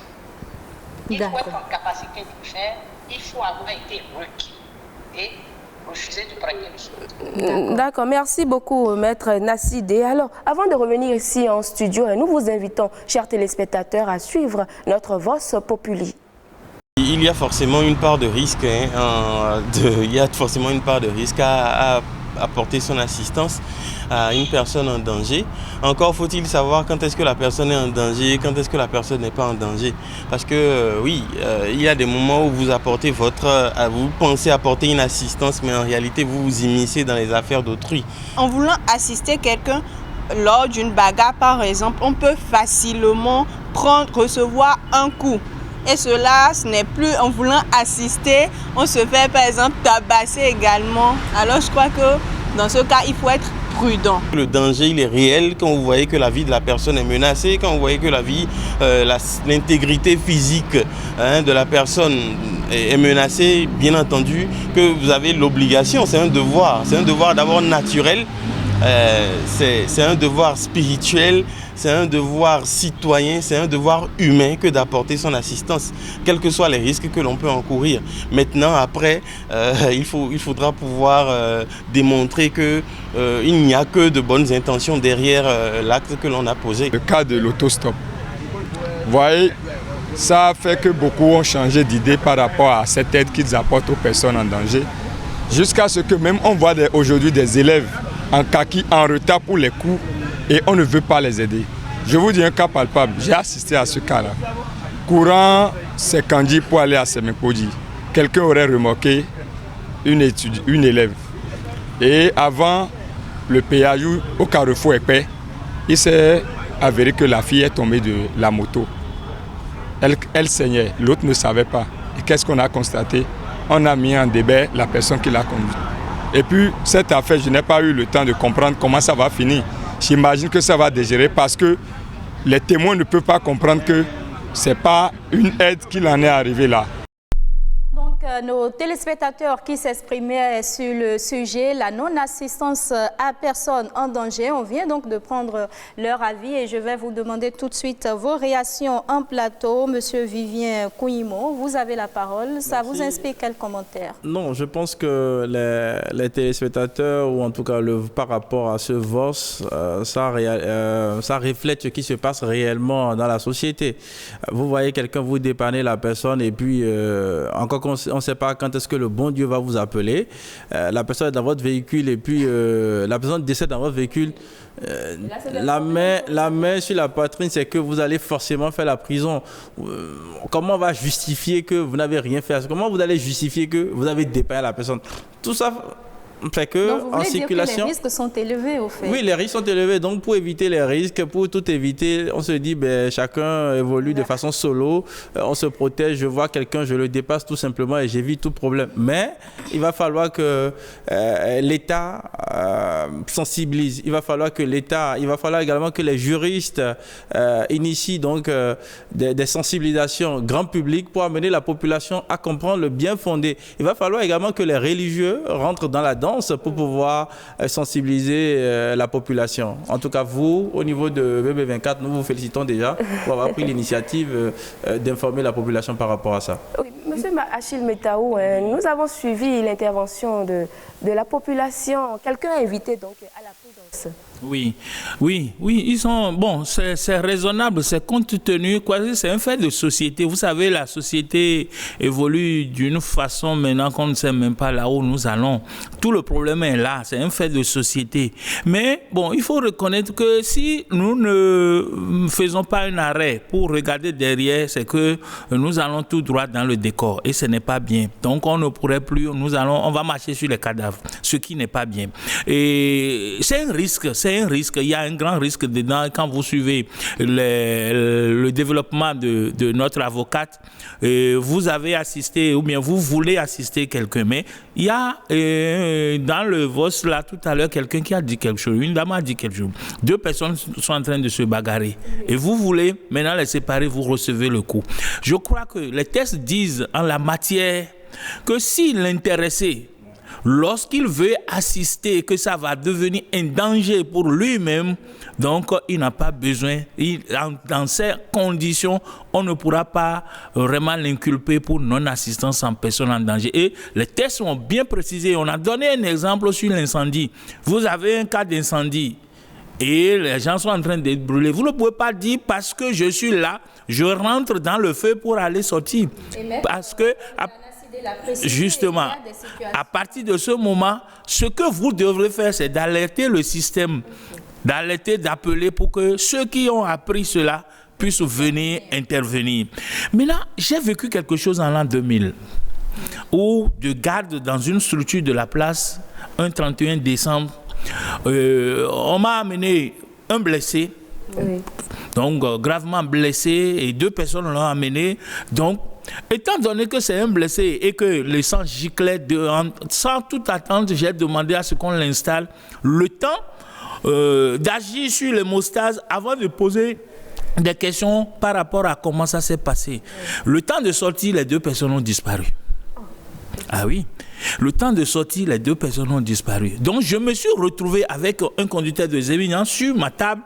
Il faut être en capacité de le faire, il faut avoir été requis et refuser de prêter le secours. D'accord, merci beaucoup, Maître Nassidé. Alors, avant de revenir ici en studio, nous vous invitons, chers téléspectateurs, à suivre notre Vox Populi. Il y a forcément une part de risque, à apporter son assistance à une personne en danger. Encore faut-il savoir quand est-ce que la personne est en danger, quand est-ce que la personne n'est pas en danger. Parce que il y a des moments où vous apportez vous pensez apporter une assistance, mais en réalité vous vous immiscez dans les affaires d'autrui. En voulant assister quelqu'un lors d'une bagarre par exemple, on peut facilement recevoir un coup. Et cela, ce n'est plus en voulant assister, on se fait par exemple tabasser également. Alors je crois que dans ce cas, il faut être prudent. Le danger, il est réel quand vous voyez que la vie de la personne est menacée, quand vous voyez que la vie, l'intégrité physique de la personne est menacée, bien entendu, que vous avez l'obligation, c'est un devoir d'abord naturel, c'est un devoir spirituel, c'est un devoir citoyen, c'est un devoir humain que d'apporter son assistance, quels que soient les risques que l'on peut encourir. Maintenant, après, il faudra pouvoir démontrer qu'il n'y a que de bonnes intentions derrière l'acte que l'on a posé. Le cas de l'autostop, vous voyez, ça fait que beaucoup ont changé d'idée par rapport à cette aide qu'ils apportent aux personnes en danger, jusqu'à ce que même on voit aujourd'hui des élèves en kaki en retard pour les cours, et on ne veut pas les aider. Je vous dis un cas palpable, j'ai assisté à ce cas-là. Courant Sekandji pour aller à Semekodi, quelqu'un aurait remorqué une élève. Et avant le péage au carrefour Épais, il s'est avéré que la fille est tombée de la moto. Elle saignait, l'autre ne savait pas. Et qu'est-ce qu'on a constaté? On a mis en débat la personne qui l'a conduite. Et puis cette affaire, je n'ai pas eu le temps de comprendre comment ça va finir. J'imagine que ça va dégérer parce que les témoins ne peuvent pas comprendre que ce n'est pas une aide qu'il en est arrivé là. Donc, nos téléspectateurs qui s'exprimaient sur le sujet, la non-assistance à personne en danger, on vient donc de prendre leur avis et je vais vous demander tout de suite vos réactions en plateau. Monsieur Vivien Kouimo, vous avez la parole. Ça vous inspire quel commentaire? Non, je pense que les téléspectateurs, ou en tout cas par rapport à ce VOS, ça reflète ce qui se passe réellement dans la société. Vous voyez quelqu'un vous dépanner la personne et puis encore qu'on ne sait sait pas quand est-ce que le bon Dieu va vous appeler. La personne est dans votre véhicule et puis la personne décède dans votre véhicule. La main sur la poitrine, c'est que vous allez forcément faire la prison. Comment on va justifier que vous n'avez rien fait? Comment vous allez justifier que vous avez dépeint la personne? Tout ça fait que donc, vous voulez en dire circulation, que les risques sont élevés au fait? Oui, les risques sont élevés. Donc, pour éviter les risques, pour tout éviter, on se dit, chacun évolue de façon solo. On se protège. Je vois quelqu'un, je le dépasse tout simplement et j'évite tout problème. Mais il va falloir que l'État sensibilise. Il va falloir également que les juristes initient donc des sensibilisations grand public pour amener la population à comprendre le bien fondé. Il va falloir également que les religieux rentrent dans la danse pour pouvoir sensibiliser la population. En tout cas, vous, au niveau de BB24, nous vous félicitons déjà pour avoir pris l'initiative d'informer la population par rapport à ça. Oui, Monsieur Achille Metaou, nous avons suivi l'intervention de la population. Quelqu'un a invité donc à la prudence. Oui, ils sont, bon, c'est raisonnable, c'est compte tenu, c'est un fait de société. Vous savez, la société évolue d'une façon maintenant qu'on ne sait même pas là où nous allons. Tout le problème est là, c'est un fait de société. Mais bon, il faut reconnaître que si nous ne faisons pas un arrêt pour regarder derrière, c'est que nous allons tout droit dans le décor et ce n'est pas bien. Donc on ne pourrait plus, on va marcher sur les cadavres, ce qui n'est pas bien. Et c'est un risque, il y a un grand risque dedans. Quand vous suivez le développement de notre avocate, vous avez assisté ou bien vous voulez assister quelqu'un, mais il y a dans le VOS là tout à l'heure quelqu'un qui a dit quelque chose, une dame a dit quelque chose, 2 personnes sont en train de se bagarrer et vous voulez maintenant les séparer, vous recevez le coup. Je crois que les tests disent en la matière que si l'intéressé, lorsqu'il veut assister, que ça va devenir un danger pour lui-même, donc il n'a pas besoin, dans ces conditions, on ne pourra pas vraiment l'inculper pour non-assistance en personne en danger. Et les tests sont bien précisés. On a donné un exemple sur l'incendie. Vous avez un cas d'incendie et les gens sont en train de brûler. Vous ne pouvez pas dire parce que je suis là, je rentre dans le feu pour aller sortir. Parce que... Justement, à partir de ce moment, ce que vous devrez faire, c'est d'alerter le système, d'appeler pour que ceux qui ont appris cela puissent venir intervenir. Maintenant, j'ai vécu quelque chose en l'an 2000, où de garde dans une structure de la place, un 31 décembre, on m'a amené un blessé, donc gravement blessé, et 2 personnes l'ont amené, donc étant donné que c'est un blessé et que le sang giclait, sans toute attente, j'ai demandé à ce qu'on l'installe le temps d'agir sur l'hémostase avant de poser des questions par rapport à comment ça s'est passé. Le temps de sortir, les 2 personnes ont disparu. Ah oui, le temps de sortir, les 2 personnes ont disparu. Donc je me suis retrouvé avec un conducteur de Zémignan sur ma table,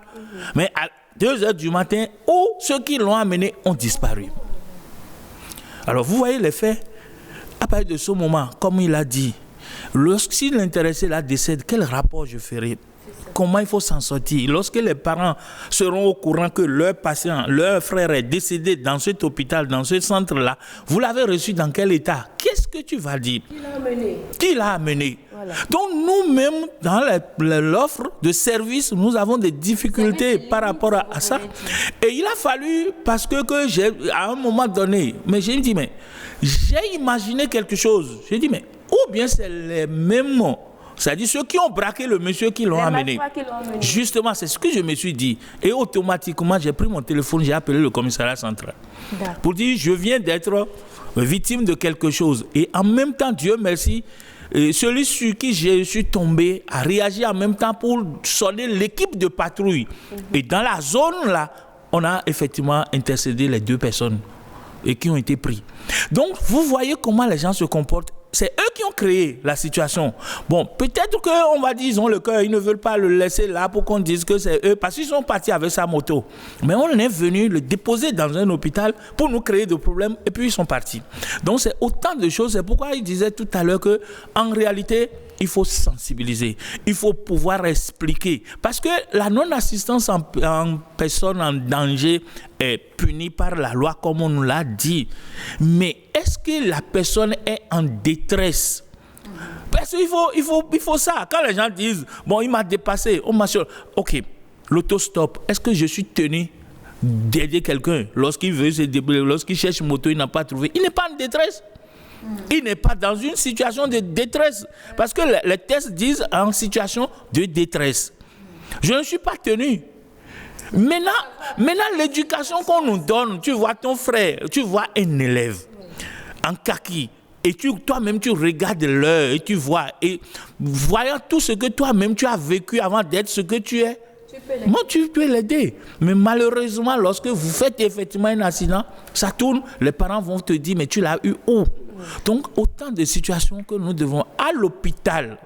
mais à 2h du matin, où ceux qui l'ont amené ont disparu. Alors, vous voyez les faits. À partir de ce moment, comme il a dit, si l'intéressé là décède, quel rapport je ferai? Comment il faut s'en sortir? Lorsque les parents seront au courant que leur patient, leur frère est décédé dans cet hôpital, dans ce centre-là, vous l'avez reçu dans quel état? Qu'est-ce que tu vas dire? Qui l'a amené? Voilà. Donc nous-mêmes, dans l'offre de service, nous avons des difficultés par rapport à ça. Et il a fallu, parce que à un moment donné, mais j'ai dit, mais j'ai imaginé quelque chose. J'ai dit, mais ou bien c'est les mêmes mots. C'est-à-dire ceux qui ont braqué le monsieur qui l'ont amené. Justement, c'est ce que je me suis dit. Et automatiquement, j'ai pris mon téléphone, j'ai appelé le commissariat central. Pour dire, je viens d'être victime de quelque chose. Et en même temps, Dieu merci, celui sur qui je suis tombé a réagi en même temps pour sonner l'équipe de patrouille. Et dans la zone là, on a effectivement intercédé les 2 personnes et qui ont été pris. Donc, vous voyez comment les gens se comportent. C'est eux qui ont créé la situation. Bon, peut-être qu'on va dire, ils ont le cœur, ils ne veulent pas le laisser là pour qu'on dise que c'est eux, parce qu'ils sont partis avec sa moto. Mais on est venu le déposer dans un hôpital pour nous créer des problèmes, et puis ils sont partis. Donc c'est autant de choses, c'est pourquoi il disait tout à l'heure qu'en réalité, il faut sensibiliser, il faut pouvoir expliquer. Parce que la non-assistance en personne en danger est punie par la loi, comme on nous l'a dit. Mais est-ce que la personne est en détresse? Parce qu'il faut ça. Quand les gens disent, bon, il m'a dépassé, on m'a... Ok, l'autostop, est-ce que je suis tenu d'aider quelqu'un lorsqu'il veut se débrouiller, lorsqu'il cherche une moto, il n'a pas trouvé? Il n'est pas en détresse. Il n'est pas dans une situation de détresse. Parce que les tests disent en situation de détresse. Je ne suis pas tenu. Maintenant l'éducation qu'on nous donne, tu vois ton frère, tu vois un élève en kaki, et toi-même tu regardes l'heure et tu vois, et voyant tout ce que toi-même tu as vécu avant d'être ce que tu es, tu peux l'aider. Mais malheureusement, lorsque vous faites effectivement un accident, ça tourne, les parents vont te dire, mais tu l'as eu où? Donc, autant de situations que nous devons, à l'hôpital,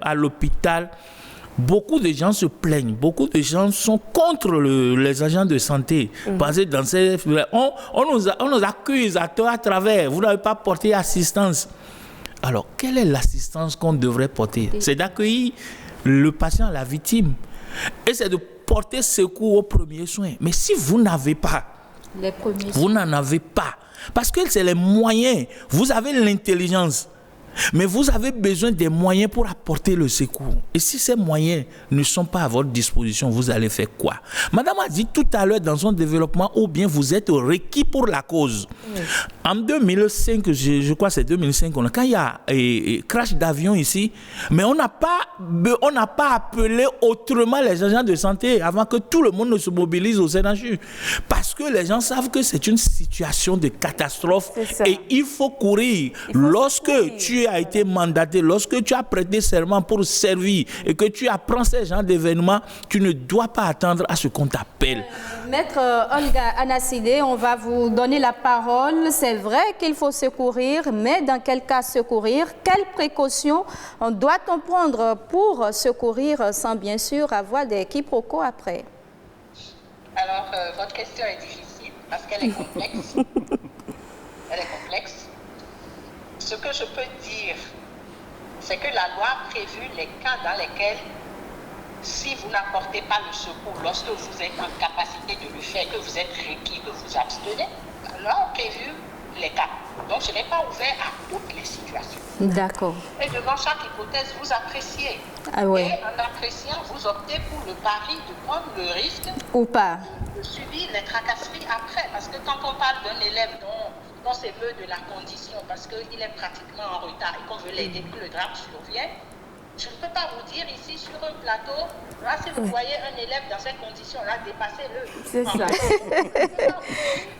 beaucoup de gens se plaignent, beaucoup de gens sont contre les agents de santé. Parce que dans on nous accuse à travers, vous n'avez pas porté assistance. Alors, quelle est l'assistance qu'on devrait porter? C'est d'accueillir le patient, la victime, et c'est de porter secours aux premiers soins. Mais si vous n'avez pas, vous n'en avez pas, parce que c'est les moyens, vous avez l'intelligence, mais vous avez besoin des moyens pour apporter le secours. Et si ces moyens ne sont pas à votre disposition, vous allez faire quoi? Madame a dit tout à l'heure dans son développement, ou bien vous êtes requis pour la cause. Oui. En 2005, je crois que c'est 2005, quand il y a crash d'avion ici, mais on n'a pas appelé autrement les agents de santé avant que tout le monde ne se mobilise au CNHU. Parce que les gens savent que c'est une situation de catastrophe et il faut courir. Lorsque tu as été mandaté, lorsque tu as prêté serment pour servir et que tu apprends ces genres d'événements, tu ne dois pas attendre à ce qu'on t'appelle. Maître Olga Anasidé, on va vous donner la parole. C'est vrai qu'il faut secourir, mais dans quel cas secourir? Quelles précautions doit-on prendre pour secourir sans bien sûr avoir des quiproquos après? Alors, votre question est difficile parce qu'elle est complexe. Elle est complexe. Ce que je peux dire, c'est que la loi a prévu les cas dans lesquels, si vous n'apportez pas le secours, lorsque vous êtes en capacité de le faire, que vous êtes requis, que vous abstenez, la loi a prévu les cas. Donc, je n'ai pas ouvert à toutes les situations. D'accord. Et devant chaque hypothèse, vous appréciez. Ah ouais. Et en appréciant, vous optez pour le pari de prendre le risque ou pas de subir les tracasseries après. Parce que quand on parle d'un élève dont c'est peu de la condition, parce qu'il est pratiquement en retard et qu'on veut l'aider, que le drame survienne, je ne peux pas vous dire ici sur un plateau, là, si vous voyez un élève dans ces conditions-là, dépassez-le. C'est ça.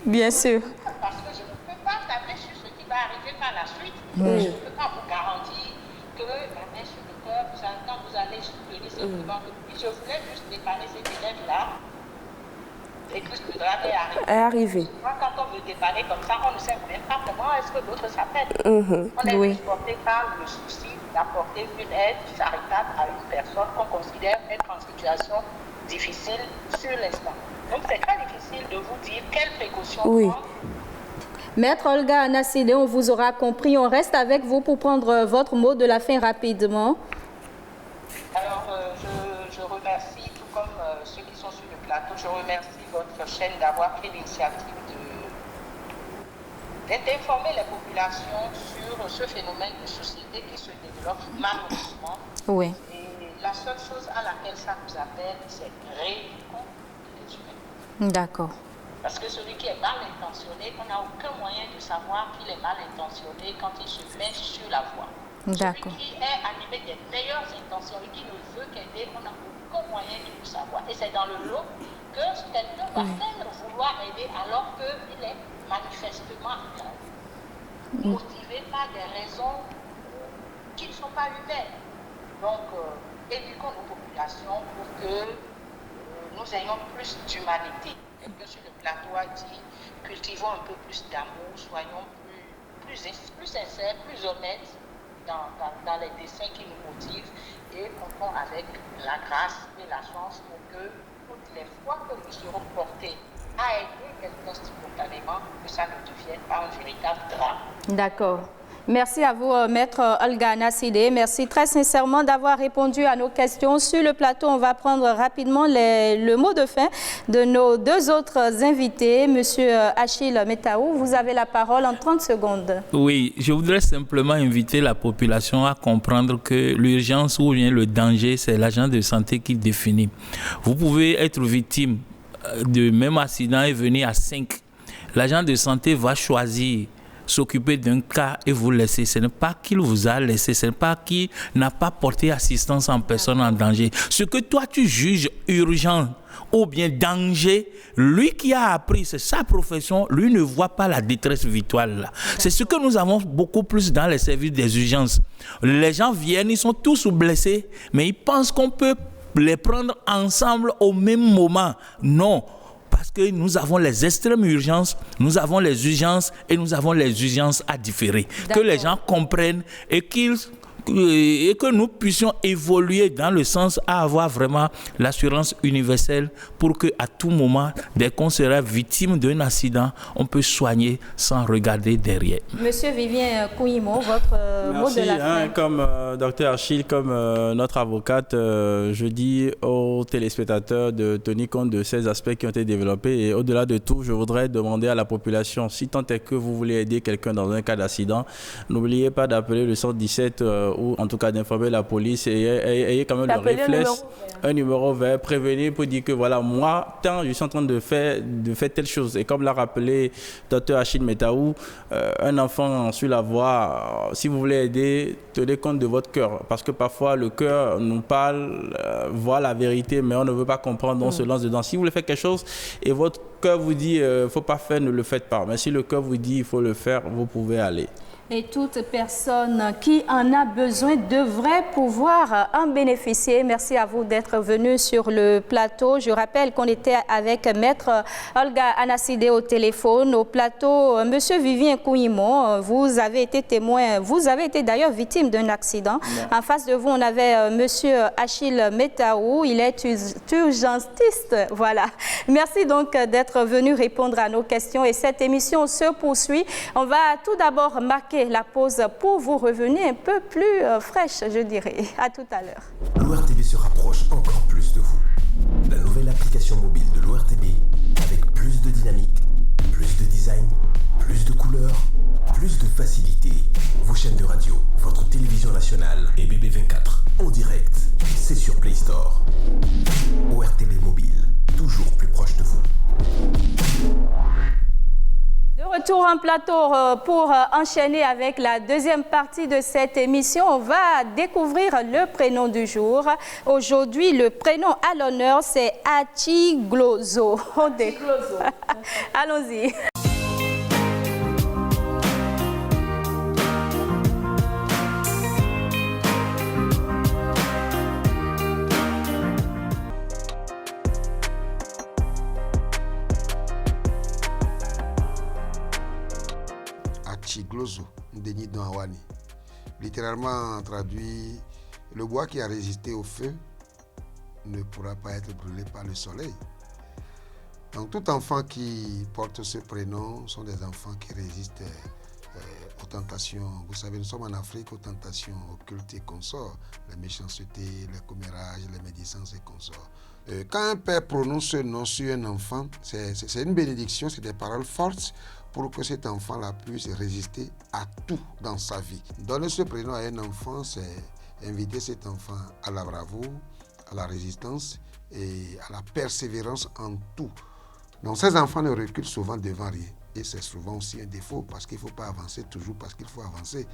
Bien sûr. Parce que je ne peux pas tabler sur ce qui va arriver par la suite. Je ne peux pas vous garantir que la main sur le cœur, quand vous allez soutenir simplement. Je voulais juste dépanner cet élève-là. Et que le drame est arrivé. Moi, quand on veut dépanner comme ça, on ne sait même pas comment est-ce que l'autre s'appelle. On est juste porté par le souci d'apporter une aide charitable à une personne qu'on considère être en situation difficile sur l'instant. Donc, c'est très difficile de vous dire quelles précautions prendre. Maître Olga Anasidé, on vous aura compris. On reste avec vous pour prendre votre mot de la fin rapidement. Alors, je remercie, tout comme ceux qui sont sur le plateau, je remercie votre chaîne d'avoir pris l'initiative d'informer les populations sur ce phénomène de société qui se développe malheureusement. Oui. Et la seule chose à laquelle ça nous appelle, c'est rééduquons les humains. D'accord. Parce que celui qui est mal intentionné, on n'a aucun moyen de savoir qu'il est mal intentionné quand il se met sur la voie. D'accord. Celui qui est animé des meilleures intentions et qui ne veut qu'aider, on n'a aucun moyen de le savoir. Et c'est dans le lot que quelqu'un va faire vouloir aider alors qu'il est manifestement motivé par des raisons qui ne sont pas humaines. Donc, éduquons nos populations pour que nous ayons plus d'humanité. Et que sur le plateau a dit, cultivons un peu plus d'amour, soyons plus sincères, plus honnêtes dans les dessins qui nous motivent et comptons avec la grâce et la chance pour que toutes les fois que nous serons portés à aider quelqu'un spontanément, que ça ne devienne pas un véritable drame. D'accord. Merci à vous, Maître Olga Nassidé. Merci très sincèrement d'avoir répondu à nos questions. Sur le plateau, on va prendre rapidement le mot de fin de nos deux autres invités. Monsieur Achille Metaou, vous avez la parole en 30 secondes. Oui, je voudrais simplement inviter la population à comprendre que l'urgence ou bien le danger, c'est l'agent de santé qui définit. Vous pouvez être victime de même accident et venir à 5. L'agent de santé va choisir s'occuper d'un cas et vous laisser. Ce n'est pas qu'il vous a laissé, ce n'est pas qu'il n'a pas porté assistance en personne en danger. Ce que toi tu juges urgent ou bien danger, lui qui a appris, c'est sa profession, lui ne voit pas la détresse vitale. C'est ce que nous avons beaucoup plus dans les services des urgences. Les gens viennent, ils sont tous blessés, mais ils pensent qu'on peut les prendre ensemble au même moment. Non. Parce que nous avons les extrêmes urgences, nous avons les urgences et nous avons les urgences à différer. Que les gens comprennent et que nous puissions évoluer dans le sens à avoir vraiment l'assurance universelle pour qu'à tout moment, dès qu'on sera victime d'un accident, on peut soigner sans regarder derrière. Monsieur Vivien Kouimo, votre mot de la fin. Comme Dr Achille, comme notre avocate, je dis aux téléspectateurs de tenir compte de ces aspects qui ont été développés et au-delà de tout, je voudrais demander à la population, si tant est que vous voulez aider quelqu'un dans un cas d'accident, n'oubliez pas d'appeler le 117 ou en tout cas d'informer la police et ayez quand même le réflexe, un numéro vert, prévenir pour dire que voilà, moi, tant je suis en train de faire telle chose. Et comme l'a rappelé Dr Achille Metaou, un enfant sur la voie, si vous voulez aider, tenez compte de votre cœur. Parce que parfois, le cœur nous parle, voit la vérité, mais on ne veut pas comprendre, on se lance dedans. Si vous voulez faire quelque chose et votre cœur vous dit il ne faut pas faire, ne le faites pas. Mais si le cœur vous dit il faut le faire, vous pouvez aller. Et toute personne qui en a besoin devrait pouvoir en bénéficier. Merci à vous d'être venus sur le plateau. Je rappelle qu'on était avec Maître Olga Anassidé au téléphone. Au plateau, Monsieur Vivien Kouimo, vous avez été témoin, vous avez été d'ailleurs victime d'un accident. Ouais. En face de vous, on avait Monsieur Achille Metaou, il est urgentiste. Voilà. Merci donc d'être venu répondre à nos questions et cette émission se poursuit. On va tout d'abord marquer la pause pour vous revenir un peu plus fraîche, je dirais. À tout à l'heure. L'ORTB se rapproche encore plus de vous. La nouvelle application mobile de l'ORTB avec plus de dynamique, plus de design, plus de couleurs, plus de facilité. Vos chaînes de radio, votre télévision nationale et BB24 en direct, c'est sur Play Store. ORTB mobile, toujours plus proche de vous. De retour en plateau pour enchaîner avec la deuxième partie de cette émission. On va découvrir le prénom du jour. Aujourd'hui, le prénom à l'honneur, c'est Achiglozo. Allons-y. Achiglozo, Ndeni Donawani. Littéralement traduit, le bois qui a résisté au feu ne pourra pas être brûlé par le soleil. Donc tout enfant qui porte ce prénom sont des enfants qui résistent aux tentations. Vous savez, nous sommes en Afrique, aux tentations occultes et consorts, la méchanceté, les commérages, les médisances et consorts. Quand un père prononce ce nom sur un enfant, c'est une bénédiction, c'est des paroles fortes pour que cet enfant-là puisse résister à tout dans sa vie. Donner ce prénom à un enfant, c'est inviter cet enfant à la bravoure, à la résistance et à la persévérance en tout. Donc ces enfants ne reculent souvent devant rien. Et c'est souvent aussi un défaut parce qu'il ne faut pas avancer toujours parce qu'il faut avancer.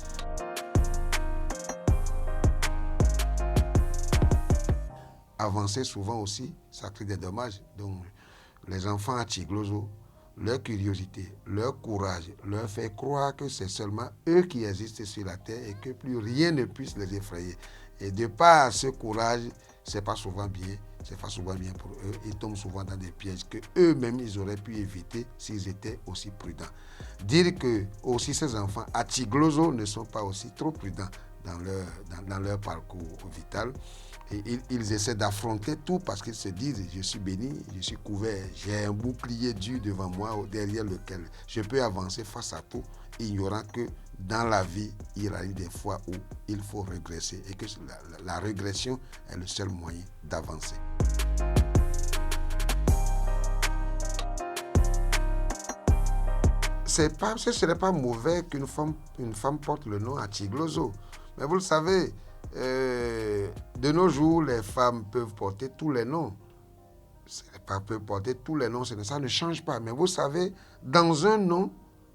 Avancer souvent aussi, ça crée des dommages. Donc les enfants Achiglozo, leur curiosité, leur courage, leur fait croire que c'est seulement eux qui existent sur la terre et que plus rien ne puisse les effrayer. Et de par ce courage, c'est pas souvent bien pour eux. Ils tombent souvent dans des pièges que eux-mêmes ils auraient pu éviter s'ils étaient aussi prudents. Dire que aussi ces enfants Achiglozo ne sont pas aussi trop prudents dans leur parcours vital. Et ils essaient d'affronter tout parce qu'ils se disent je suis béni, je suis couvert, j'ai un bouclier dur devant moi derrière lequel je peux avancer face à tout, ignorant que dans la vie, il arrive des fois où il faut régresser et que la régression est le seul moyen d'avancer. Ce serait pas mauvais qu'une femme porte le nom Achigloso. Mais vous le savez, de nos jours, les femmes peuvent porter tous les noms. Peuvent porter tous les noms, ça ne change pas. Mais vous savez, dans un nom,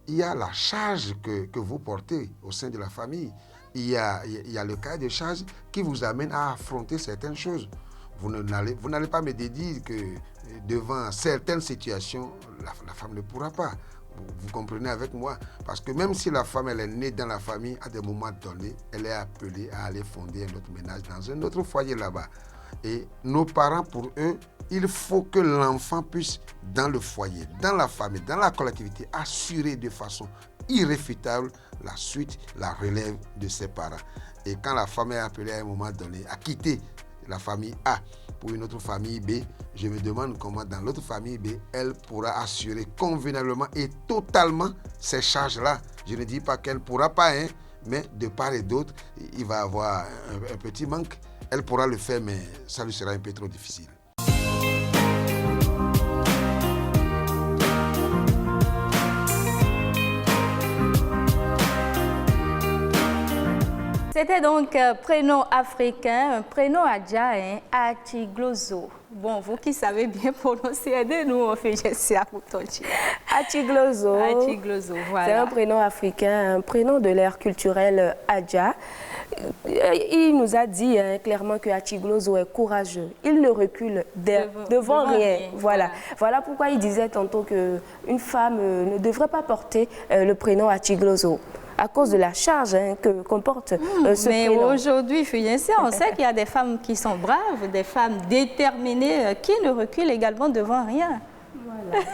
il y a la charge que vous portez au sein de la famille. Il y a le cas de charge qui vous amène à affronter certaines choses. Vous n'allez pas me dire que devant certaines situations, la femme ne pourra pas. Vous comprenez avec moi? Parce que même si la femme elle est née dans la famille, à des moments donnés, elle est appelée à aller fonder un autre ménage dans un autre foyer là-bas. Et nos parents, pour eux, il faut que l'enfant puisse, dans le foyer, dans la famille, dans la collectivité, assurer de façon irréfutable la suite, la relève de ses parents. Et quand la femme est appelée à un moment donné à quitter la famille A pour une autre famille B, je me demande comment dans l'autre famille B, elle pourra assurer convenablement et totalement ces charges-là. Je ne dis pas qu'elle ne pourra pas, mais de part et d'autre, il va y avoir un petit manque. Elle pourra le faire, mais ça lui sera un peu trop difficile. C'était donc prénom africain, un prénom adja, Achigloso. Bon, vous qui savez bien prononcer, aidez-nous, on fait Jessia Rutonji. Achigloso. Achigloso, voilà. C'est un prénom africain, un prénom de l'ère culturelle adja. Il nous a dit clairement que Achigloso est courageux. Il ne recule devant rien. Voilà pourquoi il disait tantôt qu'une femme ne devrait pas porter le prénom Achigloso, à cause de la charge que comporte ce prénom. Mais aujourd'hui, on sait qu'il y a des femmes qui sont braves, des femmes déterminées, qui ne reculent également devant rien. Voilà.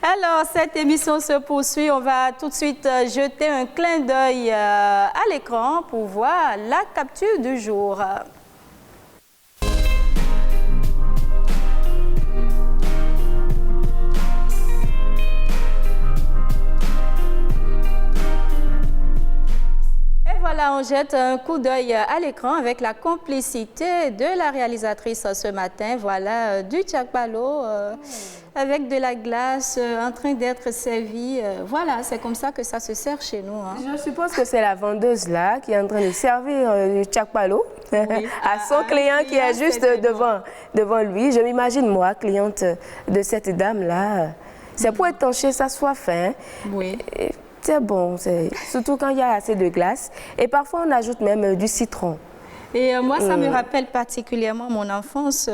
Alors, cette émission se poursuit. On va tout de suite jeter un clin d'œil à l'écran pour voir la capture du jour. Voilà, on jette un coup d'œil à l'écran avec la complicité de la réalisatrice ce matin. Voilà, du tchakpalo avec de la glace en train d'être servi. Voilà, c'est comme ça que ça se sert chez nous. Je suppose que c'est la vendeuse là qui est en train de servir du tchakpalo à son client qui est juste devant lui. Je m'imagine, moi, cliente de cette dame-là. C'est pour étancher sa soif. Oui. C'est bon, surtout quand il y a assez de glace. Et parfois, on ajoute même du citron. Et moi, ça me rappelle particulièrement mon enfance.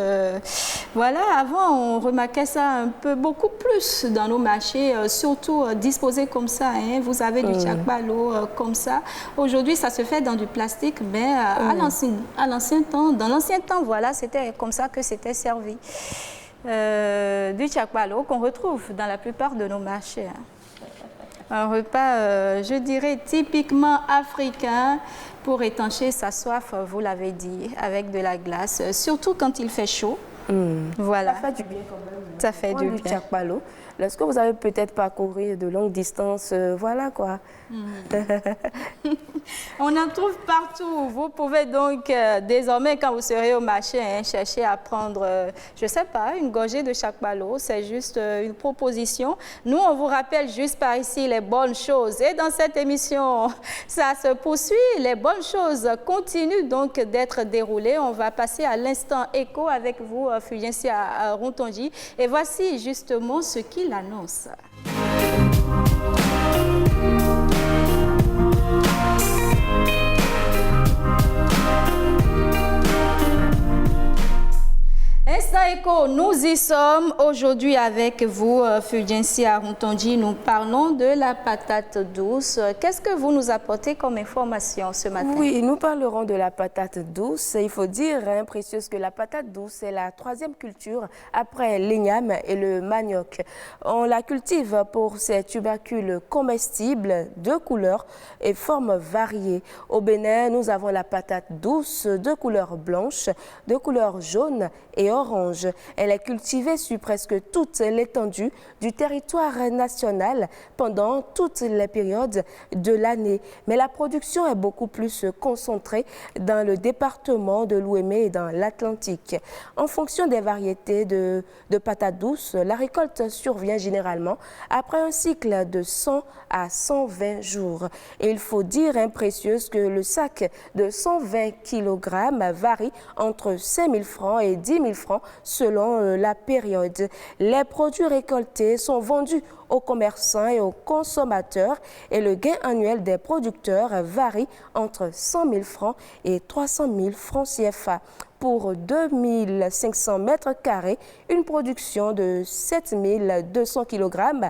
Voilà, avant, on remarquait ça beaucoup plus dans nos marchés, surtout disposé comme ça. Vous avez du tchakpalo comme ça. Aujourd'hui, ça se fait dans du plastique, mais dans l'ancien temps, voilà, c'était comme ça que c'était servi. Du tchakpalo qu'on retrouve dans la plupart de nos marchés. Un repas, je dirais, typiquement africain pour étancher sa soif, vous l'avez dit, avec de la glace, surtout quand il fait chaud. Voilà. Ça fait du bien quand même. Ça fait du bien. Tchakpalo. Lorsque vous avez peut-être parcouru de longues distances, voilà quoi. On en trouve partout. Vous pouvez donc désormais, quand vous serez au marché, chercher à prendre, je ne sais pas, une gorgée de tchakpalo. C'est juste une proposition. Nous, on vous rappelle juste par ici les bonnes choses. Et dans cette émission, ça se poursuit. Les bonnes choses continuent donc d'être déroulées. On va passer à l'instant écho avec vous, Fulgensia Rutonji. Et voici justement ce qu'il annonce. Instant écho, nous y sommes aujourd'hui avec vous, Fulgensia Rutonji. Nous parlons de la patate douce. Qu'est-ce que vous nous apportez comme information ce matin? Oui, nous parlerons de la patate douce. Il faut dire, précieuse, que la patate douce est la troisième culture après l'igname et le manioc. On la cultive pour ses tubercules comestibles de couleurs et formes variées. Au Bénin, nous avons la patate douce de couleur blanche, de couleur jaune et orange. Elle est cultivée sur presque toute l'étendue du territoire national pendant toutes les périodes de l'année. Mais la production est beaucoup plus concentrée dans le département de l'Ouémé et dans l'Atlantique. En fonction des variétés de patates douces, la récolte survient généralement après un cycle de 100 à 120 jours. Et il faut dire, précieuse, que le sac de 120 kg varie entre 5 000 francs et 10 000 francs selon la période. Les produits récoltés sont vendus aux commerçants et aux consommateurs et le gain annuel des producteurs varie entre 100 000 francs et 300 000 francs CFA. Pour 2500 mètres carrés, une production de 7200 kg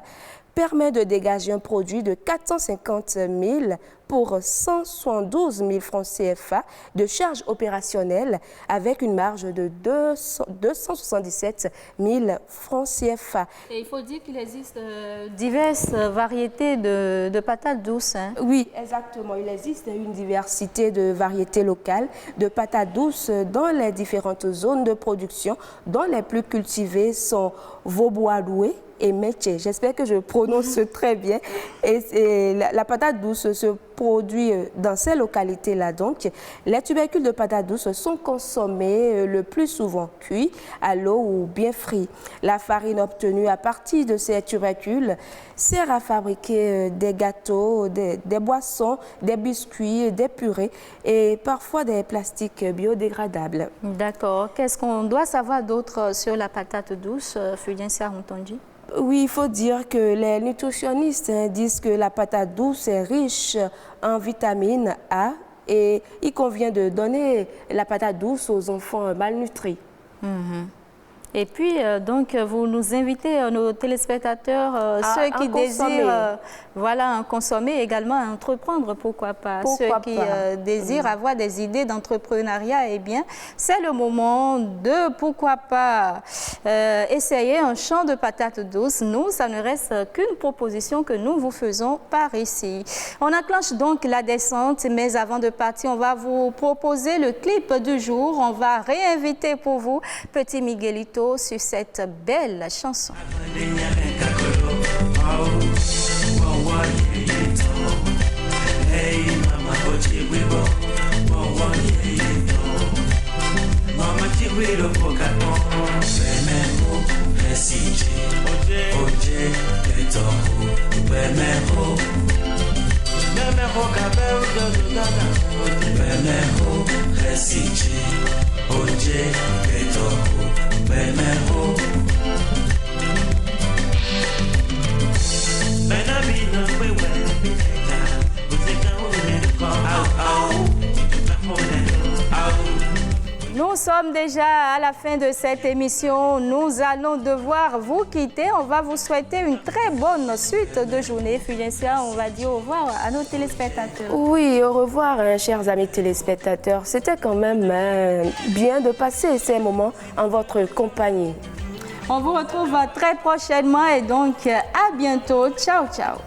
permet de dégager un produit de 450 000 pour 172 000 francs CFA de charges opérationnelles avec une marge de 277 000 francs CFA. Et il faut dire qu'il existe diverses variétés de patates douces. Hein? Oui, exactement. Il existe une diversité de variétés locales de patates douces dans les différentes zones de production, dont les plus cultivées sont Vaubois-Loué et Métier. J'espère que je prononce très bien. Et la patate douce se produit dans ces localités-là. Donc, les tubercules de patates douces sont consommés le plus souvent cuits à l'eau ou bien frits. La farine obtenue à partir de ces tubercules sert à fabriquer des gâteaux, des boissons, des biscuits, des purées et parfois des plastiques biodégradables. D'accord. Qu'est-ce qu'on doit savoir d'autre sur la patate douce, Fulgensia Rontondi? Oui, il faut dire que les nutritionnistes disent que la patate douce est riche en vitamine A et il convient de donner la patate douce aux enfants malnutris. Et puis, donc, vous nous invitez, nos téléspectateurs, ceux qui désirent en consommer, également à entreprendre, pourquoi pas. Ceux qui désirent avoir des idées d'entrepreneuriat, eh bien, c'est le moment de, pourquoi pas, essayer un champ de patates douces. Nous, ça ne reste qu'une proposition que nous vous faisons par ici. On enclenche donc la descente, mais avant de partir, on va vous proposer le clip du jour. On va réinviter pour vous Petit Miguelito sur cette belle chanson. Nous sommes déjà à la fin de cette émission. Nous allons devoir vous quitter. On va vous souhaiter une très bonne suite de journée. Fulgensia, on va dire au revoir à nos téléspectateurs. Oui, au revoir, chers amis téléspectateurs. C'était quand même bien de passer ces moments en votre compagnie. On vous retrouve très prochainement et donc à bientôt. Ciao, ciao.